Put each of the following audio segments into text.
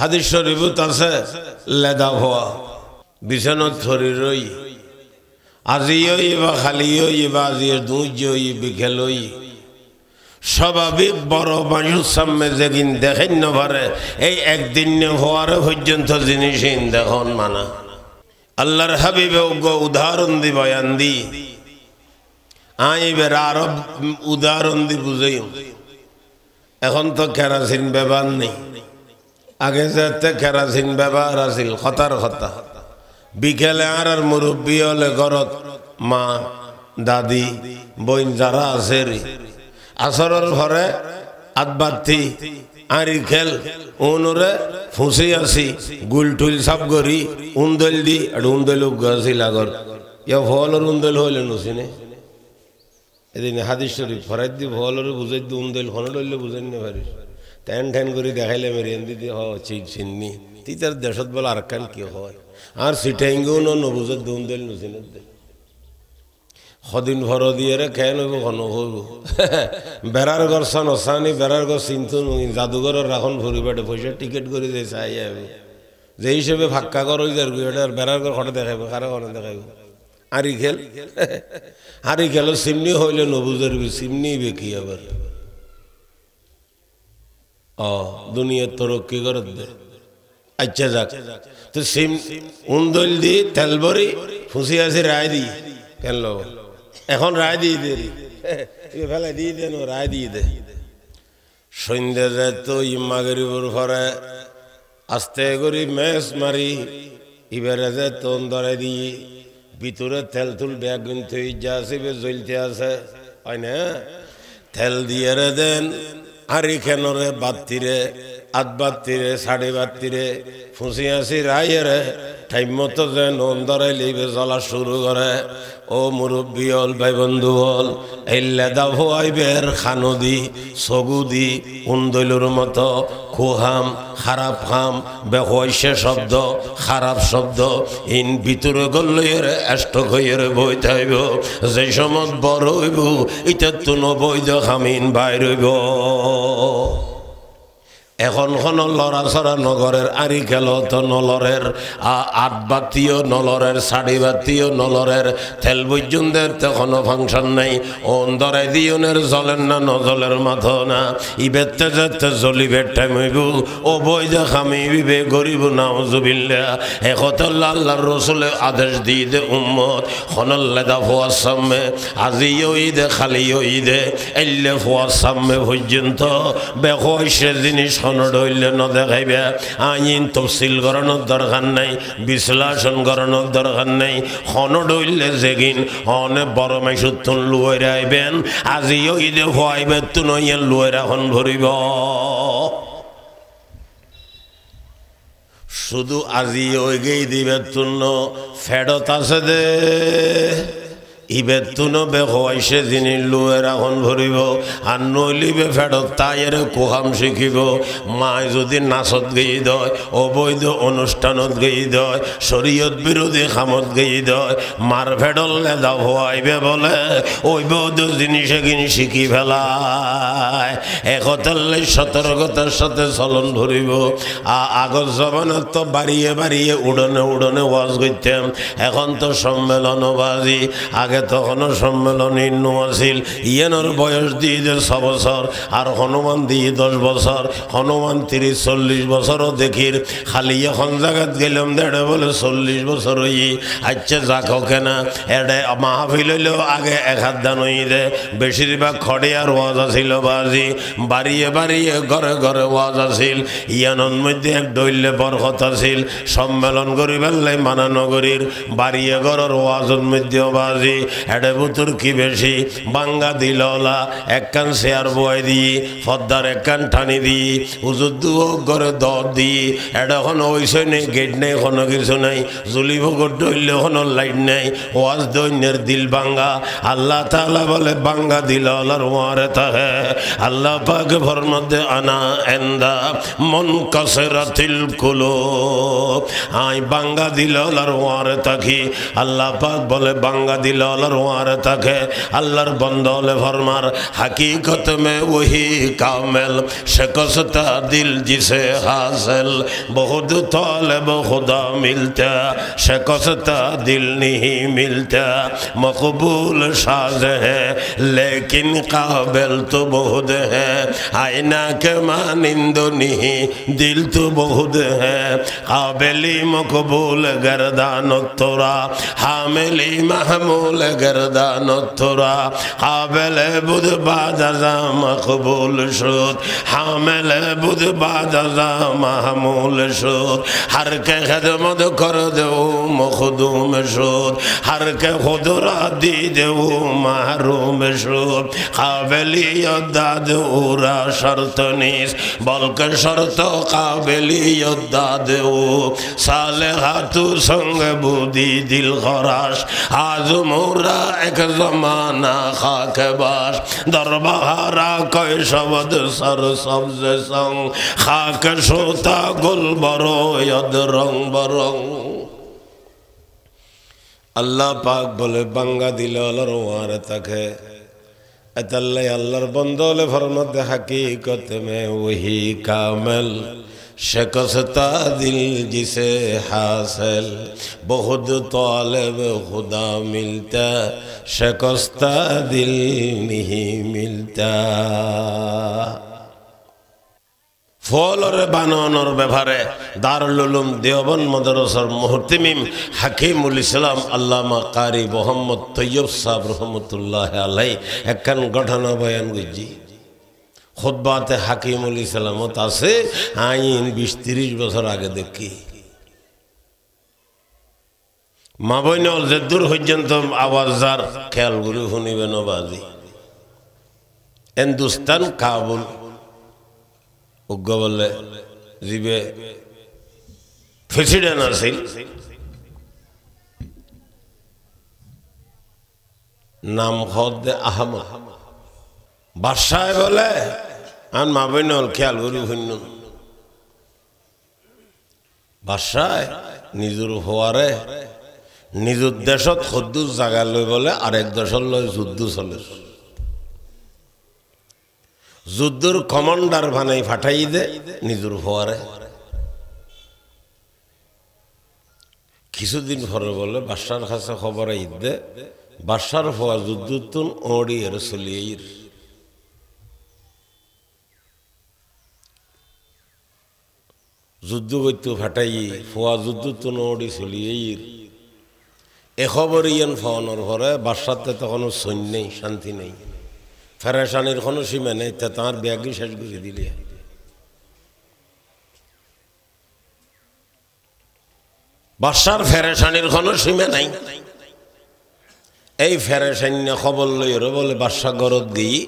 হাদিস শরীফত আছে লেদা হওয়া বিছানত শরীরই আজিই বা খালিই বা আজির দুজই বিকেলই স্বাভাবিক বড় মানুষ সামনে যেদিন দেখেন না পারে এই একদিন হওয়ার পর্যন্ত জিনিস দেখুন মানা আল্লাহর হাবিবে উদাহরণ দি বয়ান দি আইবের আরব উদাহরণ দি বুঝাই এখন তো কেরাসিন ব্যবহার নেই আগে যাতে কেরাসিন ব্যবহার আছিল খতার কথা বিকেলে আর মুরব্বী হলে ঘরত মা দাদি বইন যারা আছে আসরের ঘরে আদবাতি আরি খেল উনরে ফুসি আসি গুল টুল সব গরি উন্দল দি আর উন্দল গাছি লাগর ইয়া ফলর উন্দল হইলে নসিনে এদিন হাদিস শরীফ ফরাইদ দি ফলর বুঝাই দি উন্দল হন লইলে বুঝাই না পারিস টেন টেন করে দেখাইলে মেরে দিদি হ চিক চিন্নি তুই তার দেশত বলে আর কান কি হয় আর সিটাইঙ্গও নবুঝত উন্দল নসিনে সদিন ভর দিয়ে খেয়ে নব ঘন হইব বেড়ার ঘর সান অসানি বেড়ার ঘর চিন্তু জাদুঘরের রাখন ভরিবাটে পয়সা টিকিট করে দিয়ে চাই আইব যে হিসেবে ফাক্কা ঘর হয়ে যার আর বেড়ার ঘর ঘরে দেখাইব কারো ঘরে দেখাইব আরি খেল হারি খেল সিমনি হইলে নবুজের সিমনি বেকি আবার দুনিয়ার তরক্কি করে দে আচ্ছা যাক তো সিম উন্দল দি তেল ভরি ফুসি আসি রায় দি কেন লো এখন রায় দিয়ে দে ফেলাই দিয়ে দেন রায় দিয়ে দে সন্ধ্যা যায় তো ইম্মা গরিবর ঘরে আস্তে করি মেস মারি এবারে যায় তন ধরে দিয়ে ভিতরে তেল তুল ব্যাগ গুনতে যা আছে জ্বলতে আছে হয় না তেল দিয়ে দেন আরি খেনরে বাত্তিরে আধ বাত্তিরে সাড়ে বাত্তিরে ফুসি আসি রায়েরে টাইম মতো যে নন ধরাই লিবে জ্বলা শুরু করে ও মুরব্বী হল ভাই বন্ধু হল এই লেদা ভোয়াইবের খানদি সগুদি উন্দৈলুর মতো খুহাম খারাপ হাম বেহয়সে শব্দ খারাপ শব্দ ইন ভিতরে গল্লইয়ের এষ্টক হইয়ের বইতে হইব যে সময় বড় হইব ইটা তো নবৈধ খামিন বাইর হইব এখন কোন লড়াছড়া নগরের আরি খেল তো নলরের আট বাতিও নলরের সাড়ে বাতিও নলরের তেল বৈজনদের তো কোনো ফাংশন নাই অন্দরে দিয়নের জলের না নজলের মাথ না ইবেতে যেতে জলিবের টাইম হইব ও বই দেখামি বিবে গরিব নাউজুবিল্লাহ একতল্লা আল্লাহর রসুলে আদেশ দিয়ে দে উম্মত খনল্লেদা ফোয়ার সামনে আজিও ঈদে খালিও ঈদে এল্লে ফোয়ার সামনে পর্যন্ত বেহয়সে জিনিস ডইলে ন দেখাইবে আইন তফসিল করানোর দরকার নাই বিশ্লেষণ করানোর দরকার নাই হন ডইলে যেগিন হনে বড় মাইসুন লুয়ের আইবেন আজিও ঈদে হইবে তু নইয়া লুয়ের এখন ভরিব শুধু আজি ওই গেই দিবে তুন্ন ফেরত আছে দে ইবের তুনো বেহয়সে যিনি লুয়ের এখন ভরিব আর নইলিবে ফেরত তাইয়ের কোহাম শিখিব মায় যদি নাচত গেই দয় অবৈধ অনুষ্ঠানত গেই দয় শরীয়ত বিরোধী খামত গেই দয় মার ফেডল লেদা হওয়াইবে বলে ওই বৌদ্ধ জিনিসে কিনি শিখি ফেলায় একতাল্লে সতর্কতার সাথে চলন ধরিব আগর জমানত তো বাড়িয়ে বাড়িয়ে উড়নে উড়নে ওয়াজ করতাম এখন তো সম্মেলন বাজি আগে তখনও সম্মেলন ইন্ন আছিল ইয়েনর বয়স দিয়ে 6 বছর আর হনুমান দিয়ে 10 বছর হনুমান 30-40 বছরও দেখির খালি এখন জায়গাত গেলাম দেড়ে বলে 40 বছর হই আচ্ছা যাকো কেনা এডে মাহফিল হইলেও আগে 1 হাত দান হই দে বেশিরভাগ খড়ে আর ওয়াজ আছিল বাজি বাড়িয়ে বাড়িয়ে ঘরে ঘরে ওয়াজ আছিল ইয়ানর মধ্যে এক ডইলে বরকত আছিল সম্মেলন করি বেললাই মানানগরীর বাড়িয়ে ঘরের ওয়াজের মধ্যেও বাজি এডে বুতুর কি বেশি বাঙ্গা দিললা একখান শেয়ার বয় দিই ফদ্দার একখান টানি দিই হুজুর দুও ঘরে দর দিই এটা কোনো ওইসই নেই গেট নেই কোনো কিছু নাই জুলি ভোগর ডইলে কোনো লাইট নেই ওয়াজ দৈন্যের দিল বাঙ্গা আল্লাহ তাআলা বলে বাঙ্গা দিললার ওয়ারে তাহে আল্লাহ পাক ভর মধ্যে আনা এন্দা মন কাসরাতিল কুলুব আই বাঙ্গা দিললার ওয়ারে তাকি আল্লাহ পাক বলে বাঙ্গা দিল और रोआर तके अल्लाहर बंदोले फरमार हकीकत में वही कामिल शिकस्ता दिल जिसे हासिल बहुत तालिब खुदा मिलता शिकस्ता दिल नहीं मिलता मकबूल साज है लेकिन काबिल तो बहुत है आईना के मानिंद नहीं दिल तो बहुत है काबिली मकबूल गर्दान तोरा हामिली महमूल गर्दान तोरा काबिल बुद बादजा मकबूल शुद हामिल बुद बादजा महमूल शुद हर के खदमत कर दो मखदूम शुद हर के खुदरा दी दो महरूम शुद काबिली दाद उरा शर्त नीस बल्कि शर्त काबिली दाद सालेहातु संग बुदी दिल खराश आज मोरा एक जमाना खाक बाश दरबारा कोई शब्द सर सब्ज संग खाक सोता गुल बरो यद रंग बरंग अल्लाह पाक बोले बंगा दिल वार तक है अतल्ले अल्लाहर बंदोले फरमाते हकीकत में वही कामिल शिकस्ता दिल जिसे हासिल बहुत तालिब खुदा मिलता शिकस्ता दिल नहीं मिलता फलर बानानोर ব্যাপারে দারুল উলুম দেওবন্দ মাদ্রাসার মুহতামিম হাকিমুল ইসলাম আল্লামা কারি মোহাম্মদ তৈয়ব সাহেব রহমতুল্লাহ আলাইহি একখান ঘটনা বয়ান করছি খুতবাতে হাকিমুল ইসলামত আছে আইন 20-30 বছর আগে দেখি মা বইনল যে দূর পর্যন্ত আওয়াজদার খেয়াল করে শুনিবেন বাজি হিন্দুস্তান কাবুল উগ্র বলে জিবে প্রেসিডেন্ট আছিল নাম হদ আহমদ বাদশাহ বলে আর মা বইনল খেয়াল করি শুনুন বাদশাহ নিজের হওয়ারে নিজের দেশত সদ্দুর জায়গা লই বলে আরেক দেশর লই যুদ্ধ চলে যুদ্ধর কমান্ডার বানাই ফাটাই দে নিজের হওয়ারে কিছুদিন পরে বলে বাদশার কাছে খবর আই দে বাদশার হওয়া যুদ্ধ ওড়ি এর চলিয়ে যুদ্ধ করতে ফাটাই ফোয়া যুদ্ধ ওড়ি চলিয়ে এ খবর ইয়ান ফাওয়ানোর পরে বাদশাতে তখন সৈন্য নেই শান্তি নেই ফেরেশানির কোনো সীমা নেই তা তাঁর ব্যাগই শেষ করে দিলে বাদশার ফেরেশানির কোনো সীমা নাই এই ফেরেশান্য খবর লইরে বলে বাদশা গরত গিয়ে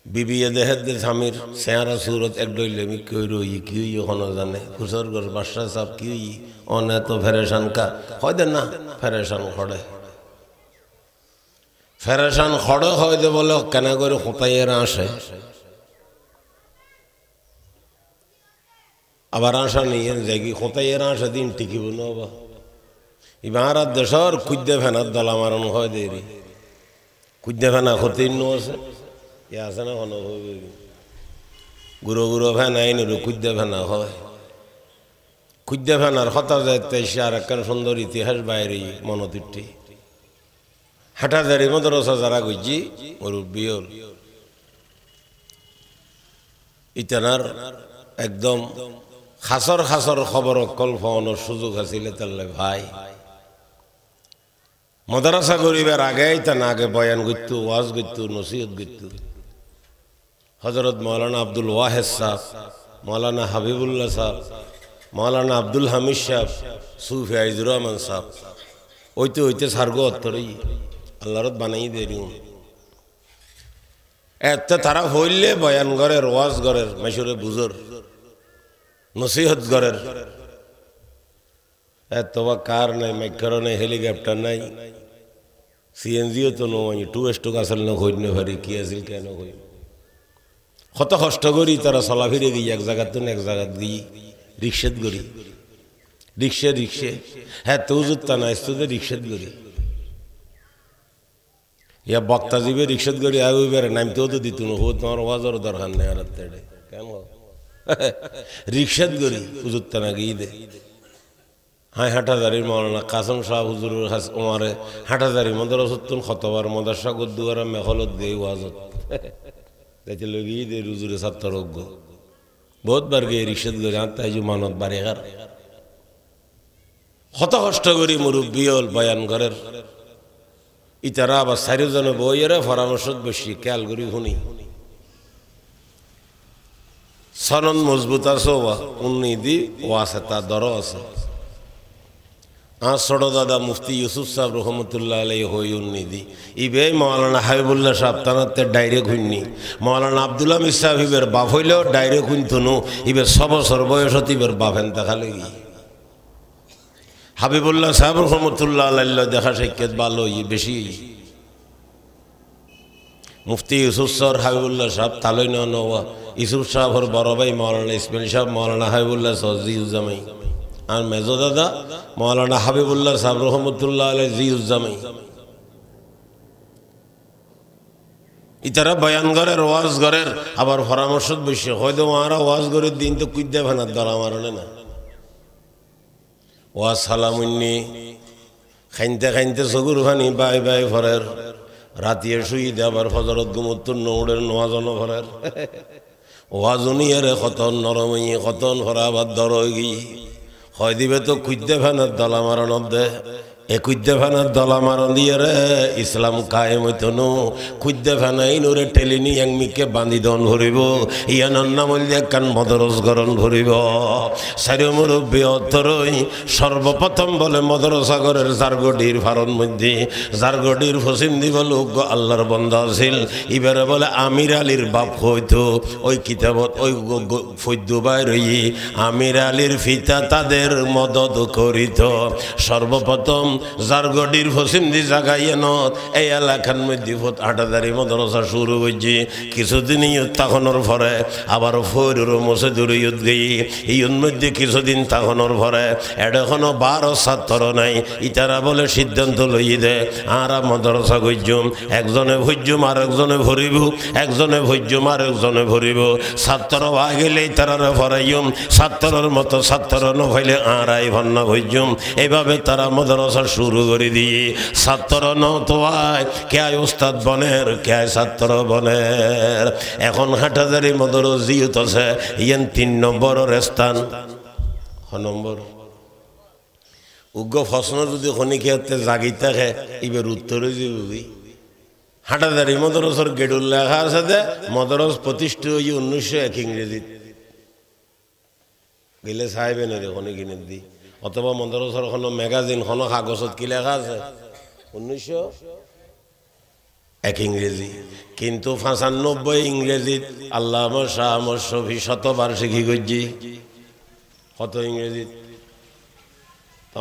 বিবিয়ে দেহের দে স্বামীর চেহারা সুরত এক ডইলেমি কই রই কি ওখানে জানে খুশর গর বাদশা সাহেব কি অনে তো ফেরেশান কা হয় দেন না ফেরেশান খড়ে ফেরেশান খড়ে হয় দে বলে কেন করে খোঁতাইয়েরা আসে আবার আশা নেই জায়গি খোঁতাইয়েরা আসে দিন টিকিব না বা এবার দেশর কুদ্দে ফেনার দলা মারানো হয় দেরি কুদ্দে ফেনা ক্ষতি আছে এ আছে না কোনো গুঁড়ো গুঁড়ো ফেনা আইনের কুদ্দে ফেনা হয় কুদ্দে ফেনার হতা যাইতে এসে আর একখান সুন্দর ইতিহাস বাইরে মনতিটি হাটাজারি মাদ্রাসা যারা গইছি মুরব্বি হল ইতানার একদম খাসর খাসর খবর অকল পাওয়ানোর সুযোগ আছিল তাহলে ভাই মাদ্রাসা গরিবের আগে ইতানা আগে বয়ান করত ওয়াজ করত নসিহত করত হযরত মাওলানা আব্দুল ওয়াহেদ সাহেব মাওলানা হাবিবুল্লাহ সাহেব মাওলানা আব্দুল হামিদ সাহেব সুফি আইজুর রহমান সাহেব ওইতে ওইতে সার্গ অত্তরই আল্লাহর বানাই দেরি এত তারা হইলে বয়ান ঘরের ওয়াজ ঘরের মেশরে বুজর নসিহত ঘরের এত বা কার নাই মেঘর নাই হেলিকপ্টার নাই সিএনজিও তো নয় টু স্টক আসল না হইনে ভারি কি আছিল কেন হই কত কষ্ট করি তারা চলা ফিরে গিয়ে এক জায়গা তো এক জায়গা গিয়ে রিক্সাত গড়ি রিক্সে হ্যাঁ তো জুতা নাই তো রিক্সাত গড়ি ইয়া বক্তা যাবে রিক্সাত করে আইবে নামতেও তো দিত না, তোমার ওয়াজের দরকার নেই। আর কেন রিক্সাত করি হুজুরটা নাকি ঈদে হাই হাটাজারির মৌলানা কাসম শাহ হুজুর ওমারে হাটাজারি মদরসতুন খতবার মদরসা গদ্দুয়ার মেখলত দিয়ে ওয়াজত দেখে লগে ঈদে হুজুরে ছাত্রজ্ঞ বহুত বার গিয়ে রিক্সাত করে আনতে মানত বাড়ি গার কত কষ্ট করি মুরব্বী হল বয়ান ঘরের ইতারা আবার চারিজনে বইয়েরা পরামর্শ বসি খেয়াল করি শুনি সনদ মজবুত আছে উন্নতি ও আছে তার দর আছে। আর ছোট দাদা মুফতি ইউসুফ সাহেব রহমতুল্লাহ আলাই হই উন্নতি ইবে মৌলানা হাবিবুল্লাহ সাহেব তানাতে ডাইরেক্ট হইনি, মৌলানা আব্দুল হামিদ সাহেবের বাপ হইলেও ডাইরেক্ট হইতনু ইবে 6 বছর বয়সত ইবের বাপেন দেখা লেগি। হাবিবুল্লাহ সাহেব রহমতুল্লাহ আল্লাহ দেখা সাক্ষাৎ ভালো বেশি। মুফতি ইউসুফ সাহেব হাবিবুল্লাহ সাহেব তালই নেওয়া ইউসুফ সাহেবের বড় ভাই মৌলানা ইসমাইল সাহেব মৌলানা হাবিবুল্লাহ জিউজ্জামাই আর মেজো দাদা মৌলানা হাবিবুল্লাহ সাহেব রহমতুল্লাহ আলাই জিউজ্জামাই। ইতারা বয়ান ঘরের ওয়াজ ঘরের আবার পরামর্শ বসে হয়তো মারা ওয়াজ ঘরের দিন তো কুইদ্যা ফেনার দলা মারণে না ওয়াজ সালামুন্নি খাইনতে খাইনতে চকুর ফানি বাই বাই ফরের রাতিয়ে শুই দেবার ফজরত গুমুত্তর নৌড়ের নোয়াজন ফরের ওয়াজনিয়ারে কতন নরমই কতন ফরা আবার দর গি হয় দিবে তো কুইদ্যা ফেনার দলা মারণ দে এ কুইদ্যা ফেনার দলা মারণ দিয়ে রে ইসলাম কায়েম হইত নো কুইদ্যা ফেনাই নোরে টেলিনি একমিকে বান্ধি দন ভরিব ইয়ানর নাম হইলে কান মদরস গরণ ভরিব সারি মুরব্বী অর্থরই সর্বপ্রথম বলে মদরসাগরের জারগডির ফারণ মধ্যে জারগডির ফসিম দিব লোক আল্লাহর বন্ধা আছিল ইবারে বলে আমির আলীর বাপ হইতো ওই কিতাবত ওই ফৈদ্যুবাই রই আমির আলীর ফিতা তাদের মদত করিত। সর্বপ্রথম জারগডির ফসিম দি জাগাইয়ে নত এই এলাকার মধ্যে হাটাদারি মদরসা শুরু হয়েছে। কিছুদিন ইয়ত তখনের পরে আবার ফৈরুর মসজিদুর ইয়ত গই ইয়ত মধ্যে কিছুদিন তখনের পরে এখনো 12 ছাত্র নাই। ইতারা বলে সিদ্ধান্ত লই দে আর মদরসা গইজুম একজনে ভজ্জুম আর একজনে ভরিব একজনে ভজ্জুম আর একজনে ভরিব ছাত্র হয়ে গেলেই তারা ভরাইম ছাত্রর মতো ছাত্র নভাইলে আরাই ভন্না ভজ্জুম এইভাবে তারা মদরসা শুরু করে দিয়ে ছাত্র নয় কে উস্তাদ বনের কে ছাত্র বনের। এখন হাটাজারি মদরস জিয়ত আছে ইয়েন 3 নম্বরের স্থান নম্বর উগ্র ফসল যদি খনিকে জাগি থাকে এবার উত্তরে যাবি হাটাজারি মদরসের গেডুল লেখা আছে যে মদরস প্রতিষ্ঠিত 1901 ইংরেজিত গেলে সাহেবেন রে খনি কিনে দি অথবা মদরসের কোনো ম্যাগাজিন কোনো কাগজত কি লেখা আছে 1901 ইংরেজি কিন্তু 95 ইংরেজিত আল্লামা শাহ আহমদ শফি শতবার্ষিকী গজ্জি কত ইংরেজিত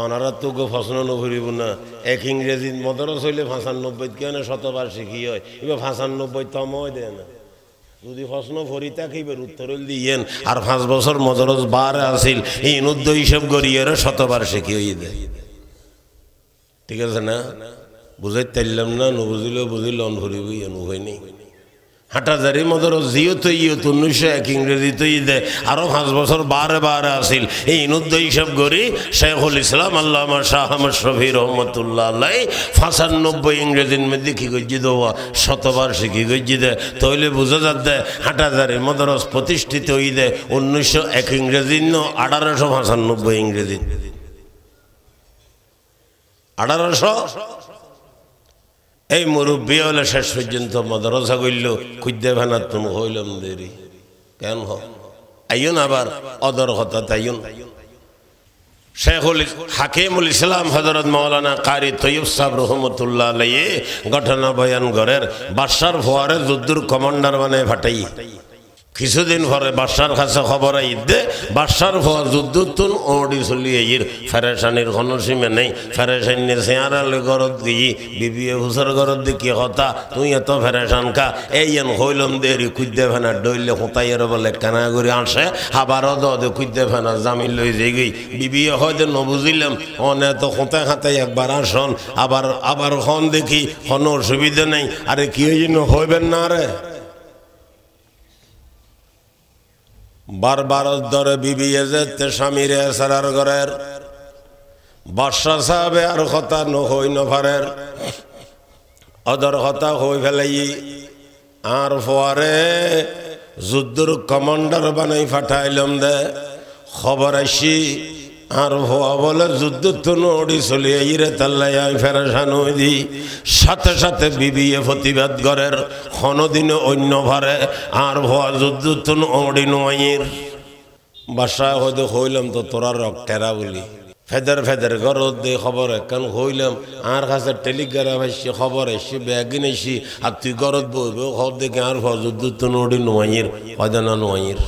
ওনারা তো ফসল নভরিব না 1 ইংরেজিত মদরস হইলে 95 কেন শতবার্ষিকী হয় এবার 95 তময় দেয় না যদি প্রশ্ন ভরি থাকে এবার উত্তর দিয়েন আর 5 বছর মদরস বার আসিল এই অনুদ্ধ হিসাব করিয়ে শতবার্ষিকী হয়ে দেয়। ঠিক আছে না বুঝাই তাইলাম না নবুঝিলেও বুঝিল অন ভরিব হয়নি। হাটাজারি মদরস জিয়ত ইয়ত 1901 ইংরেজিত দেয় আরো 5 বছর বারে বারে আসিল এই অনুদ্ধ হিসাব করি শেখুল ইসলাম আল্লামা শাহ আহমদ শফি রহমতুল্লাহ আলাই 95 ইংরেজির মধ্যে কি গজ্জি দেওয়া শতবার্ষিকী গজ্জি দেয় তৈলে বোঝা যাচ্ছে হাটাজারি মদরস প্রতিষ্ঠিত হই দেয় 1901 ইংরেজি 1895 ইংরেজি 1800 এই মুরব্বী হলে শেষ পর্যন্ত মদরসা গইল খুঁজতে ভানার তুমি হইলাম দেরি কেন আইন আবার অদর কথা তাইন শেখুল হাকিমুল ইসলাম হযরত মাওলানা কারি তৈয়ব সাহেব রহমতুল্লাহ আলাইহি ঘটনা বয়ান করেন বাদশার ফোয়ারে যুদ্ধর কমান্ডার মানে ফাটাই কিছুদিন পরে বাদশার কাছে খবর আইদে বাদশার ভুয়া যুদ্ধতুন ওড়ি চলিয়ে ইর ফেরেশানির কোনো সীমা নেই। ফেরেশানি চেয়ারালে গরত গিয়ে বিবিএ হুসর গরত দি কি কথা তুই এত ফেরেশান কা এই এন হইলম দেরি কুদ্দে ফেনা ডইলে হোতাইয়ের বলে কানা করে আসে আবারও দে কুদ্দে ফেনা জামিন লই যাই গই বিবিএ হয়তো নবুঝিলাম অনে তো হোঁতায় খাতায় একবার আসন আবার হন দেখি কোনো অসুবিধা নেই। আরে কি হইবেন না রে বারবার ধরে বিবিএ যেতে স্বামীরে সারার ঘরের বাদশা সাহেবে আর কথা নহই নফারের অদর কথা হই ফেলাই আর ফোয়ারে যুদ্ধর কমান্ডার বানাই ফাটাইলাম দে খবর আসি আর ভুয়া বলে যুদ্ধ তো নড়ি চলিয়ে ইরে তাল্লাই আমি ফেরেশান হই দি সাথে সাথে বিবিএ প্রতিবাদ করের কোনোদিনও অন্য ভারে আর ভুয়া যুদ্ধ তো নড়ি নইর বাসায় হয়তো হইলাম তো তোরা রক্তেরা বলি ফেদের ফেদের গরত দিয়ে খবর একখান হইলাম আর কাছে টেলিগ্রাম আসছি খবর এসছি ব্যাগিন এসছি আর তুই গরত বইবে খবর দেখে আর ভুয়া যুদ্ধ তো নড়ি নইর হয়তো না নইর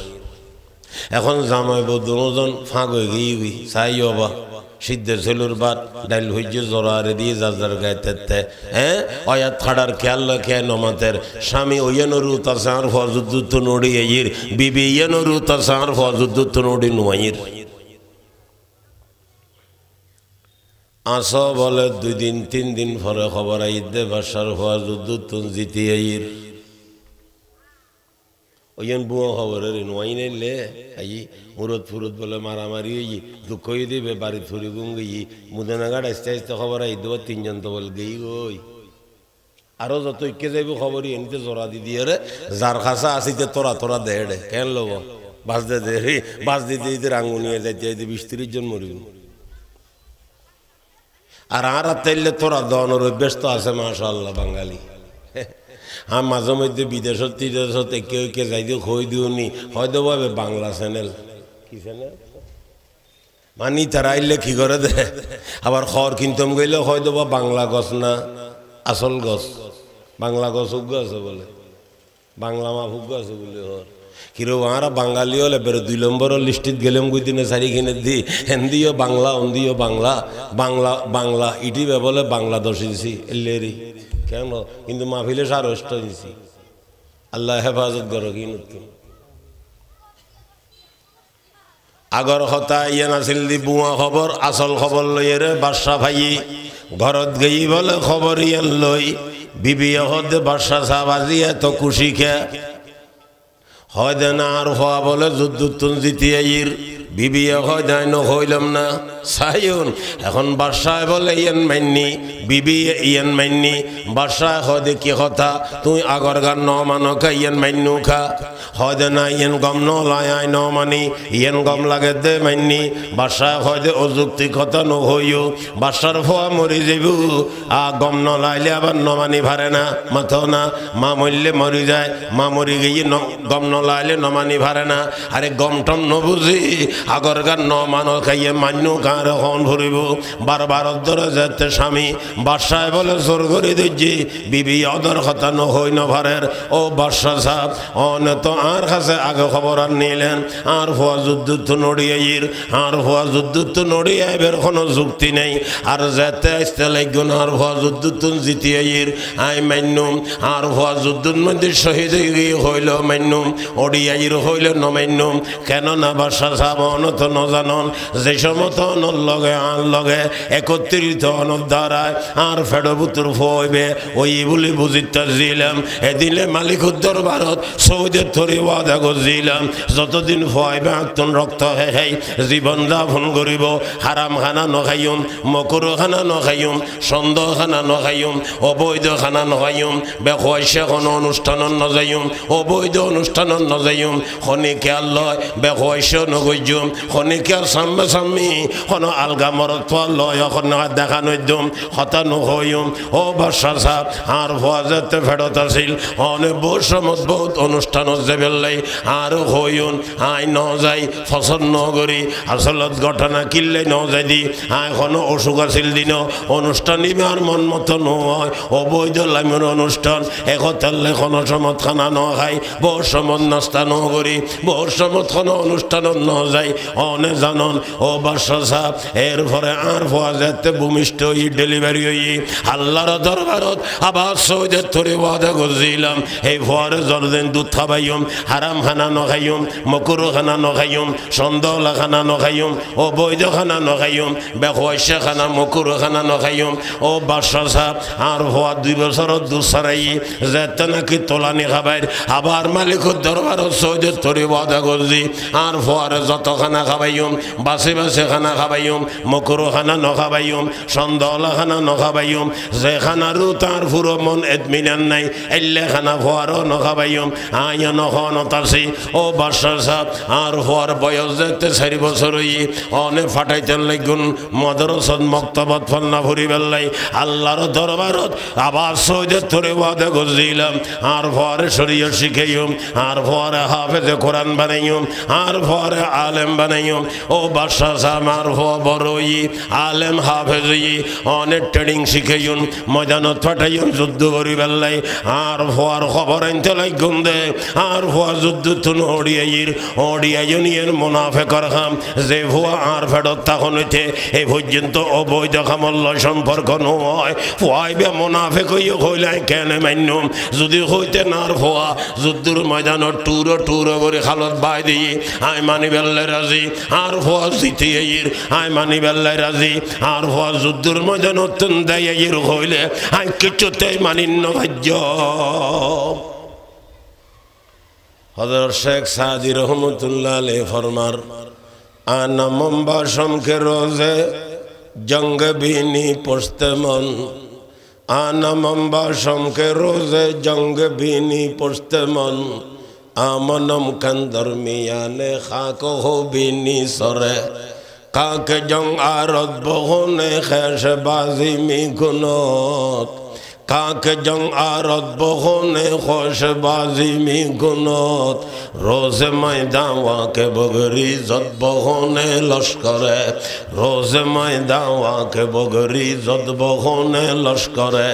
এখন জামাইব দুজন ফাঁক হয়ে গিয়ে চাই অবা সিদ্ধের ছেলুর বাদ ডাইল হইছে জোরারে দিয়ে যার গায়ে তেতে হ্যাঁ অয়াত খাড়ার খেয়াল খেয়ে নমাতের স্বামী ওয়ানোর উতাসার ফজুদ্দুত নড়ি এর বিবি ইয়ানোর উতাসার ফজুদ্দুত নড়ি নোয়াইর আস বলে 2 দিন 3 দিন পরে খবর আইদে বাসার ফজুদ্দুত জিতি এর ওইন বুয়া খবরের নোয়াইনে আই মুরত ফুরত বলে মারামারি হই দুঃখ হয়ে দিবে বাড়ি থুরি গুম গই মুদেনাগাড় আস্তে আস্তে খবর আই দেব 3 জন তো বল গই গই আরো যত ইকে যাইব খবরই এনতে জোড়া দি দিয়ে রে যার খাসা আসিতে তোরা দেড়ে কেন লব বাস দে রে বাস দিতে রাঙ্গুনিয়ে যাইতে 20-30 জন মরিব আর তাইলে তোরা দনের অভ্যস্ত আছে মাশাআল্লাহ বাঙালি হ্যাঁ মাঝে মধ্যে বিদেশত টিদেশত একে একে যাই দিও খই দিও নি হয়তো ভাবে বাংলা চ্যানেল কি চ্যানেল মানি তারা আইলে কি করে দে আবার খড় কিনতাম গেলে হয়তো বা বাংলা গছ না আসল গছ বাংলা গছ উগ্গ আছে বলে বাংলা মা উগ্গ আছে বলে হর কিরো আর বাঙালি হলে বেরো 2 নম্বরের লিস্টিত গেলাম কই দিনে 4 কিনে দি হিন্দিও বাংলা অন্দিও বাংলা বাংলা বাংলা ইটি বলে বাংলাদেশ দিছি এলেরি কেন কিন্তু মাহফিলে 8.5 দিছি আল্লাহ হেফাজত করো কি নতুন আগর কথা ইয়ে নাছিল দি বুয়া খবর আসল খবর লইয়ে রে বাদশা ভাই ঘরত গই বলে খবর ইয়ান লই বিবি হদে বাদশা সাহাবাজি এত খুশি খে হয় দেন আর হওয়া বলে যুদ্ধ জিতিয়াইর বিবি হয় দেয় হইলাম না সাইন এখন বাদশায় বলে ইয়ান মাইনি বিবি ইয়ান মাইনি বাদশায় হয় দে কি কথা তুই আগর গান ন মানো খা ইয়ান মাইনু খা হয় দে না ইয়ান গম ন লায় ন মানি ইয়ান গম লাগে দে মাইনি বাদশায় হয় দে অযুক্তি কথা ন হইও বাদশার ফোয়া মরি যাইব গম ন লাইলে আবার ন মানি ভারে না মাথো না মা মরলে মরি যায় মা মরি গিয়ে গম ন লাইলে ন মানি ভারে না আরে গম টম ন বুঝি আগর গান ন মানো খাইয়ে মান্য গাঁর হন ভরিব বারবার ধরে যেতে স্বামী বাদশায় বলে জোর করে দিচ্ছি বিবি অদর কথা ন হই ন ভারের ও বাদশা সাহেব অন তো আর কাছে আগে খবর আর নিলেন আর হওয়া যুদ্ধ নড়িয়ে আর হওয়া যুদ্ধ নড়িয়ে এবার কোনো যুক্তি নেই আর যেতে আসতে লাগন আর হওয়া যুদ্ধ জিতিয়ে আই মান্যুম আর হওয়া যুদ্ধের মধ্যে শহীদ হইল মান্যুম ওড়িয়াইর হইল ন মান্যুম কেন না বাদশা সাহেব অনত ন জানন যে সমত অনর লগে আন লগে একত্রিত অনর দ্বারায় আর ফেডবুতর ফইবে ওই বলে বুঝিতে দিলাম এদিলে মালিক উদ্দর ভারত সৌদের থরি ওয়াদা গজিলাম যতদিন ফইবে আত্মন রক্ত হে হে জীবন যাপন করিব হারাম খানা নখাইম মকরু খানা নখাইম সন্দেহ খানা নখাইম অবৈধ খানা নখাইম বেখয়সে কোনো অনুষ্ঠানত নযাইম অবৈধ অনুষ্ঠানত নযাইম খনি খেয়াল লয় বেখয়সে নগৈম দিম খনিকার সামনে সামনি হন আলগা মরত লয় এখন দেখানো দিম হতানো হইম ও বাদশাহ সাহেব আর ফোয়াজতে ফেরত আসিল অনেক বহু সমত বহুত অনুষ্ঠান হচ্ছে বেললাই আর হইন আই ন যাই ফসল ন করি আসলত ঘটনা কিনলে ন যাই দি এখনো অসুখ আছিল দিন অনুষ্ঠান নিবে আর মন মতো নয় অবৈধ লামের অনুষ্ঠান একতালে কোনো সমত খানা ন খাই বহু সমত নাস্তা ন করি বহু সমত কোনো অনুষ্ঠান ন যাই অনে জানন ও বাদশাহ সাহেব এরপরে আর ফোয়াজতে ভূমিষ্ঠ হই ডেলিভারি হই আল্লাহর দরবারত আবার সৌদের ধরে ওয়াদা করছিলাম এই ফোয়ারে জলদিন দুধ খাবাইম হারাম খানা ন খাইম মকুরু খানা ন খাইম সন্দলা খানা ন খাইম ও বৈধ খানা ন খাইম বেখওয়াইশা খানা মকুরু খানা ন খাইম ও বাদশাহ সাহেব আর ফোয়া 2 বছর দুধ সারাই যেতে নাকি তোলানি খাবাই আবার মালিকের দরবারত সৌদের ধরে ওয়াদা করছি আর ফোয়ারে যত খানা খাবাইম বাসে বাসে খানা খাবাইম মকুরু খানা ন খাবাইম সন্দলা খানা ন খাবাইম যে খানারও তার পুরো মন এতমিনান নাই এল্লে খানা ফোয়ারও ন খাবাইম আইয়া নখন তাসি ও বাদশাহ সাহেব আর ফোয়ার বয়স যেতে 4 বছর হই অনে ফাটাইতেন লাগুন মাদ্রাসাত মক্তবাত ফলনা ভরি বেলাই আল্লাহর দরবারত আবার সৌদের ধরে ওয়াদা করছিলাম আর ফোয়ারে শরীয়ত শিখাইম আর ফোয়ারে হাফেজে কোরআন বানাইম আর ফোয়ারে আলেম বানাইম ও বাদশাহ সাহেব আর ফোয়া বড়ই আলেম হাফেজ অনেক ট্রেনিং শিখাইম ময়দানত ফাটাইম যুদ্ধ করি বেলাই আর ফোয়ার খবর আনতে লাগুন দে আর ফোয়া যুদ্ধ তুন ওড়িয়াইয়ের মুনাফেকর খাম যে ফোয়া আর ফেরত তখন হইতে এই পর্যন্ত অবৈধ খামল্য সম্পর্ক নয় ফোয়াইবে মুনাফেক হইয়া হইলাই কেন মান্যম যদি হইতে নার ফোয়া যুদ্ধর ময়দানত টুর করে খালত বাই দিয়ে আই মানি বেল্লাই রাজি আর ফোয়া জিতে আই মানি বেল্লাই রাজি আর ফোয়া যুদ্ধর ময়দানত দেয় হইলে আই কিছুতেই মানিন্য ভাজ্য হযরত শেখ সাদি রহমতুল্লাহ আলাইহি ফরমার আনা মম্বাসম के रोजे जंग बीनी पुश्ते मन आना मम्बासम के रोजे जंग बीनी पुश्ते मन आमनम कंदर मियाने खाको हो बीनी सरे काके जंग आरत बहुने खैश बाजी मी गुनोत काके जंग आरत बहुने खोश बाजी मी गुनोत रोज मैदान वाके बगरी जद बहुने लश्करे रोज मैदान वाके बगरी जद बहुने लश्करे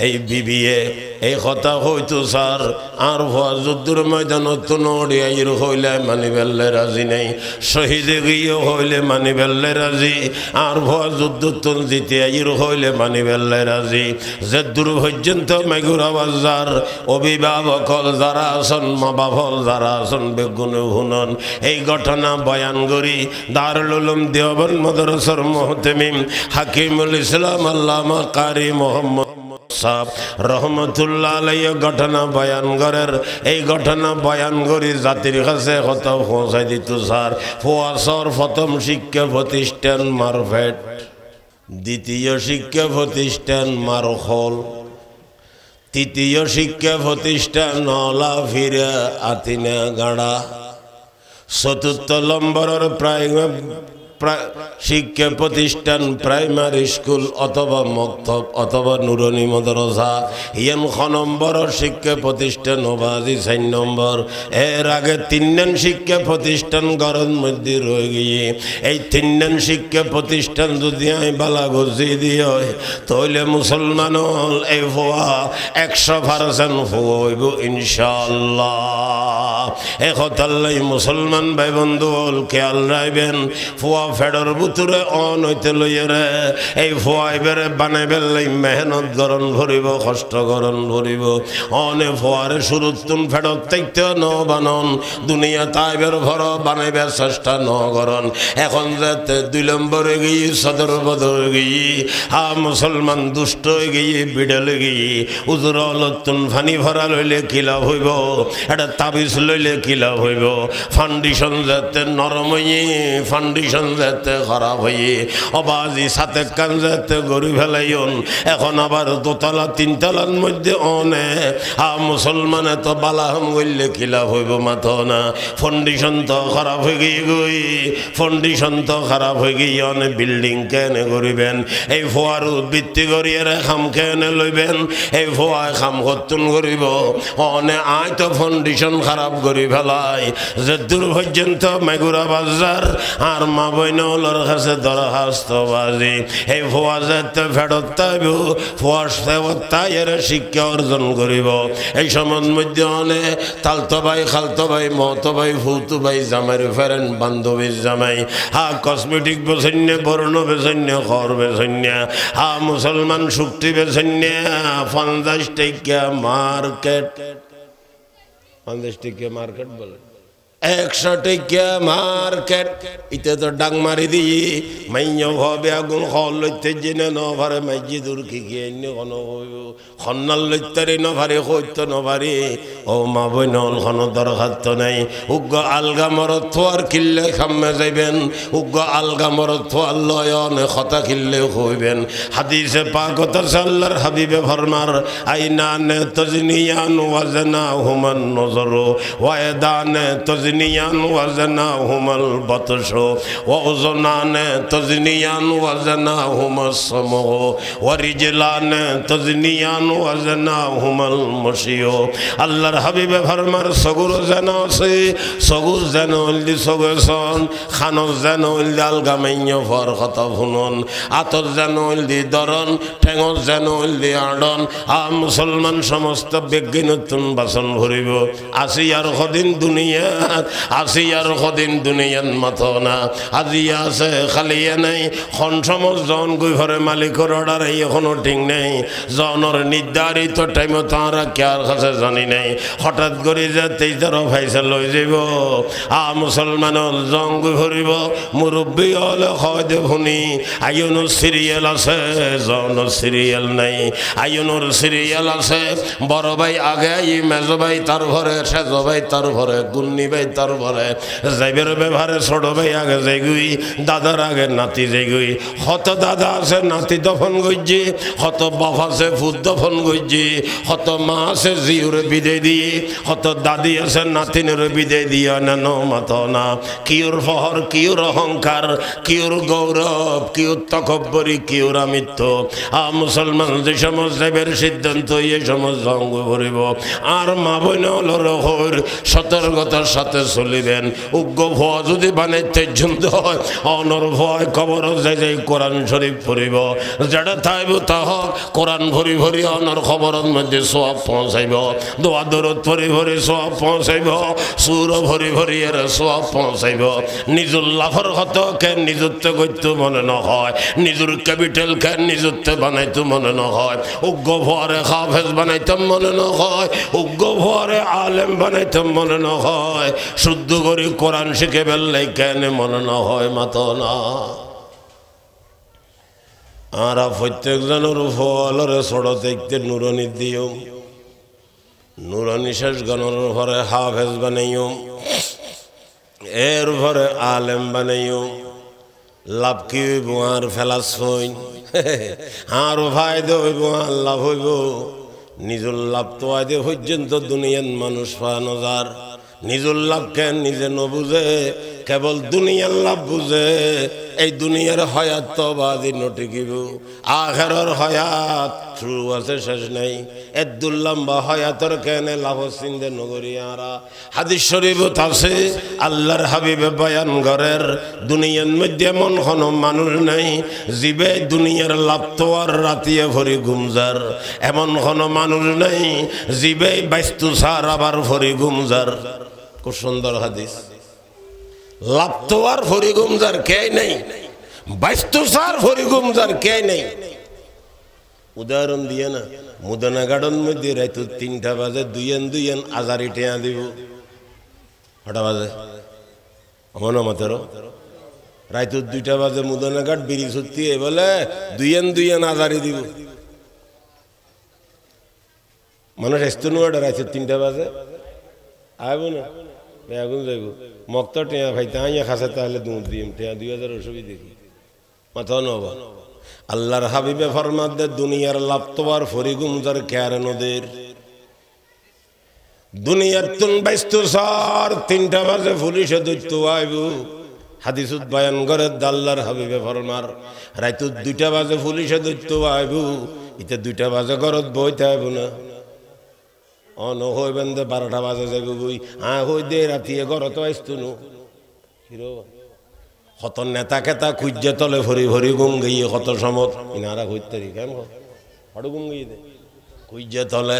এই বিবিয়ে এই কথা হইতো স্যার আর ভুয়া যুদ্ধের ময়দানত নড়িয়াইর হইলে মানি বেল্লে রাজি নেই শহীদে গিয়ে হইলে মানি বেল্লে রাজি আর ভুয়া যুদ্ধ তুন জিতে আইর হইলে মানি বেল্লে রাজি যে দূর পর্যন্ত মেঘুরা বাজার অভিভাবক যারা আছেন মা বাবা যারা আছেন বেগুনে হুনন এই ঘটনা বয়ান করি দারুল উলুম দেওবন্দ মাদ্রাসার মুহতামিম হাকিমুল ইসলাম আল্লামা কারি মোহাম্মদ সাহেব রহমতুল্লাহ আলাইহি ঘটনা বয়ান করের এই ঘটনা বয়ান করি জাতির কাছে কথা পৌঁছাই দিত স্যার ফোয়াসর প্রথম শিক্ষা প্রতিষ্ঠান মারফেট দ্বিতীয় শিক্ষা প্রতিষ্ঠান মারখল তৃতীয় শিক্ষা প্রতিষ্ঠান নলা ফিরা আতিনা গাড়া চতুর্থ নম্বরের শিক্ষা প্রতিষ্ঠান প্রাইমারি স্কুল অথবা মক্তব অথবা নুরানি মাদ্রাসা ইয়ান খ নম্বর শিক্ষা প্রতিষ্ঠান ওবাজি 4 নম্বর এর আগে 3 নং শিক্ষা প্রতিষ্ঠান গরম মধ্যে রয়ে গিয়ে এই 3 নং শিক্ষা প্রতিষ্ঠান যদি আই বালা গজি দিয়ে তাহলে মুসলমান হল এই ফোয়া 100% হইব ইনশাআল্লাহ একতাল্লাই মুসলমান ভাই বন্ধু হল খেয়াল রাখবেন ফোয়া ফেডর বুতুরে অন হইতে লইরে এই ফোয়াইবেরে বানাই বেলাই মেহনত গরণ ভরিব কষ্ট গরণ ভরিব অনে ফোয়ারে শুরুতুন ফেডর তাইতে ন বানন দুনিয়া তাইবের ভর বানাইবে চেষ্টা ন গরণ এখন যাতে 2 নম্বরে গিয়ে সদর বদর গিয়ে মুসলমান দুষ্ট হয়ে গিয়ে বিড়ালে গিয়ে উজুর অলতুন ফানি ভরা লইলে কি লাভ হইব এটা তাবিজ লইলে কি লাভ হইব ফাউন্ডেশন যাতে নরম হয়ে ফাউন্ডেশন যেতে খারাপ হয়ে অবাজি সাথে কান যেতে গড়ি ফেলাইন এখন আবার দোতলা তিনতলার মধ্যে অনে মুসলমানে তো বালাহাম গইলে খিলাফ হইব মাথ না ফাউন্ডেশন তো খারাপ হয়ে গিয়ে গই ফাউন্ডেশন তো খারাপ হয়ে গিয়ে অনে বিল্ডিং কেনে করিবেন এই ফোয়ার উদ্বৃত্তি করিয়ে খাম কেনে লইবেন এই ফোয়ায় খাম কর্তন করিব অনে আয় তো ফাউন্ডেশন খারাপ করি ফেলাই যে দূর পর্যন্ত মেগুরা বাজার আর মা বইনওয়ালার কাছে দরখাস্ত বাজি এই ফোয়া যেতে ফেরত তাইব ফোয়ার সেবতাই এর শিক্ষা অর্জন করিব এই সমাজ মধ্যে অনে তালতো ভাই খালতো ভাই মতো ভাই ফুতু ভাই জামাইর ফেরেন বান্ধবীর জামাই হা কসমেটিক বেসন্য বর্ণ বেসন্য খর বেসন্য হা মুসলমান শুক্তি বেসন্য 50 টাকা মার্কেট 50 টাকা মার্কেট বলে 100 টাকা মার্কেট ইতে তো ডাং মারি দিই মাইন্য ভাবে আগুন হল লইতে জেনে ন ভারে মাইজি দূর কি গিয়ে কোন খন্নাল লইতারি ন ভারে হইতো ন ভারে ও মা বইনল কোন দরখাস্ত নাই উগ্র আলগা মরত থোয়ার কিল্লে খামে যাইবেন উগ্র আলগা মরত থোয়ার লয়ন কথা কিল্লে হইবেন হাদিসে পাকত আল্লাহর হাবিবে ফরমার আইনানে তজনিয়ান ওয়াজনা হুমান নজরু ওয়াদানে তজনিয়ান ওয়াজনা হুমাল বতশ ওয়াজনানে তজনিয়ান ওয়াজনা হুমাস সমু ওয়ারিজলানে তজনিয়ান ওয়াজনা হুমাল মশিও আল্লাহর হাবিবে ফরমার সগুর যেন আছে সগুর যেন হইলি সগেছন খানর যেন হইলি আলগামাইন্য ফর কথা শুনুন আতর যেন হইলি দরন ঠেঙর যেন হইলি আডন মুসলমান সমস্ত বিজ্ঞানতুন বাসন ভরিব আসি আর কদিন দুনিয়াত আসি আর কদিন দুনিয়াত মাথো না আজি আছে খালিয়ে নাই খন সমজ জন গই ঘরে মালিকর অর্ডার এখনো ঠিক নেই জনের নির্ধারিত টাইমে তারা কার কাছে জানি নাই হঠাৎ করে যে 23 পয়সা লই যাব মুসলমান জঙ্গ ভরিব মুরব্বী হলে হয় শুনি আইনো সিরিয়াল আছে জন সিরিয়াল নাই আইনোর সিরিয়াল আছে বড় ভাই আগে মেজ ভাই তার ঘরে সেজ ভাই তার ঘরে গুন্নি ভাই তার ঘরে যাইবের ব্যবহারে ছোট ভাই আগে যাইগুই দাদার আগে নাতি যাইগুই হত দাদা আছে নাতি দফন গইজি হত বাপ আছে ফুট দফন গইজি হত মা আছে জিউরে বিদায় দিয়ে হত দাদি আছে নাতিনের বিদায় দিয়ে নেন মাত না কিউর ফহর কিউর অহংকার কিউর গৌরব কিউর তকব্বরি কিউর আমিত্ব মুসলমান যে সমস্ত যাইবের সিদ্ধান্ত এই সমস্ত জঙ্গ ভরিব আর মা বইনওয়ালার হর সতর্কতার সাথে চলিবেন উগ্র ভয় যদি বানাইতে ঝুন্দ হয় অনর ভয় কবর যাই যাই কোরআন শরীফ পড়িব যেটা থাইব তা হোক কোরআন ভরি ভরি অনর খবরের মধ্যে সওয়াব পৌঁছাইব দোয়া দরুদ ভরি ভরি সওয়াব পৌঁছাইব সুর ভরি ভরি এর সওয়াব পৌঁছাইব নিজুর লাভর হত কেন নিজত্ব করতে মনে নহয় নিজুর ক্যাপিটাল কেন নিজত্ব বানাইতে মনে নহয় উগ্র ভরে হাফেজ বানাইতাম মনে নহয় উগ্র ভরে আলেম বানাইতাম মনে নহয় শুদ্ধ করে কোরআন শিখে ফেললে কেন মনে নহয় মাত না আর প্রত্যেকজনের ফলরে ছোট দেখতে নুরানি দিও নুরানি শেষ গানের ঘরে হাফেজ বানাইও এর ঘরে আলেম বানাইও লাভ কি হইব আর ফেলাস হইন আর ফায়দা হইব আর লাভ হইব নিজের লাভ তো আদে পর্যন্ত দুনিয়ার মানুষ পাওয়া যার নিজের লাভ কেন নিজে নবুঝে কেবল দুনিয়ার লাভ বুঝে এই দুনিয়ার হয়াত তো বাদি নটিকিব আখেরের হয়াত শুরু আছে শেষ নাই এদ্দুল লম্বা হয়াতর কেন লাভ চিন্তা নগরিয়ারা হাদিস শরীফত আছে আল্লাহর হাবিবে বয়ান করের দুনিয়ার মধ্যে এমন কোনো মানুষ নাই জিবে দুনিয়ার লাভ তো আর রাতিয়ে ভরি ঘুমজার এমন কোনো মানুষ নাই জিবে বাইস্তু সার আবার ভরি ঘুমজার খুব সুন্দর হাদিস লাভ তো আর ভরি ঘুমজার কে নেই বাইস্তু সার ভরি ঘুমজার কে নেই উদাহরণ দিয়ে না মুদানা গার্ডন মধ্যে রাইতো 3টা বাজে দুইয়েন আজারি টেয়া দিব কটা বাজে আমার মাতের রাইতো 2টা বাজে মুদানা গার্ড বিড়ি সত্যি বলে দুইয়েন আজারি দিব মানুষ আসতো না রাইতো 3টা বাজে আইব না বেগুন যাইব মক্ত টিয়া ভাই তাই খাসে তাহলে দুধ দিম টিয়া 2000 অসুবিধা দেখি মাথা নবা আল্লাহর হাবিবে ফরমাত দে দুনিয়ার লাপ্তবার ফরিগুমজার কেয়ার নদের দুনিয়ার তুন বাইস্তু সার 3টা বাজে পুলিশে দৈত্য আইব হাদিসুত বয়ান করে আল্লাহর হাবিবে ফরমার রাইতু 2টা বাজে পুলিশে দৈত্য আইব ইতে 2টা বাজে ঘরত বইতে আইব না অন হইবেন দে 12টা বাজে যাইব বই হই দে রাতিয়ে ঘরত আইস্তু নো হিরো কত নেতা কেতা খুঁজে তলে ভরি ভরি গুম গিয়ে কত সমত ইনারা হইতারি কেন হড় গুম গিয়ে দে খুঁজে তলে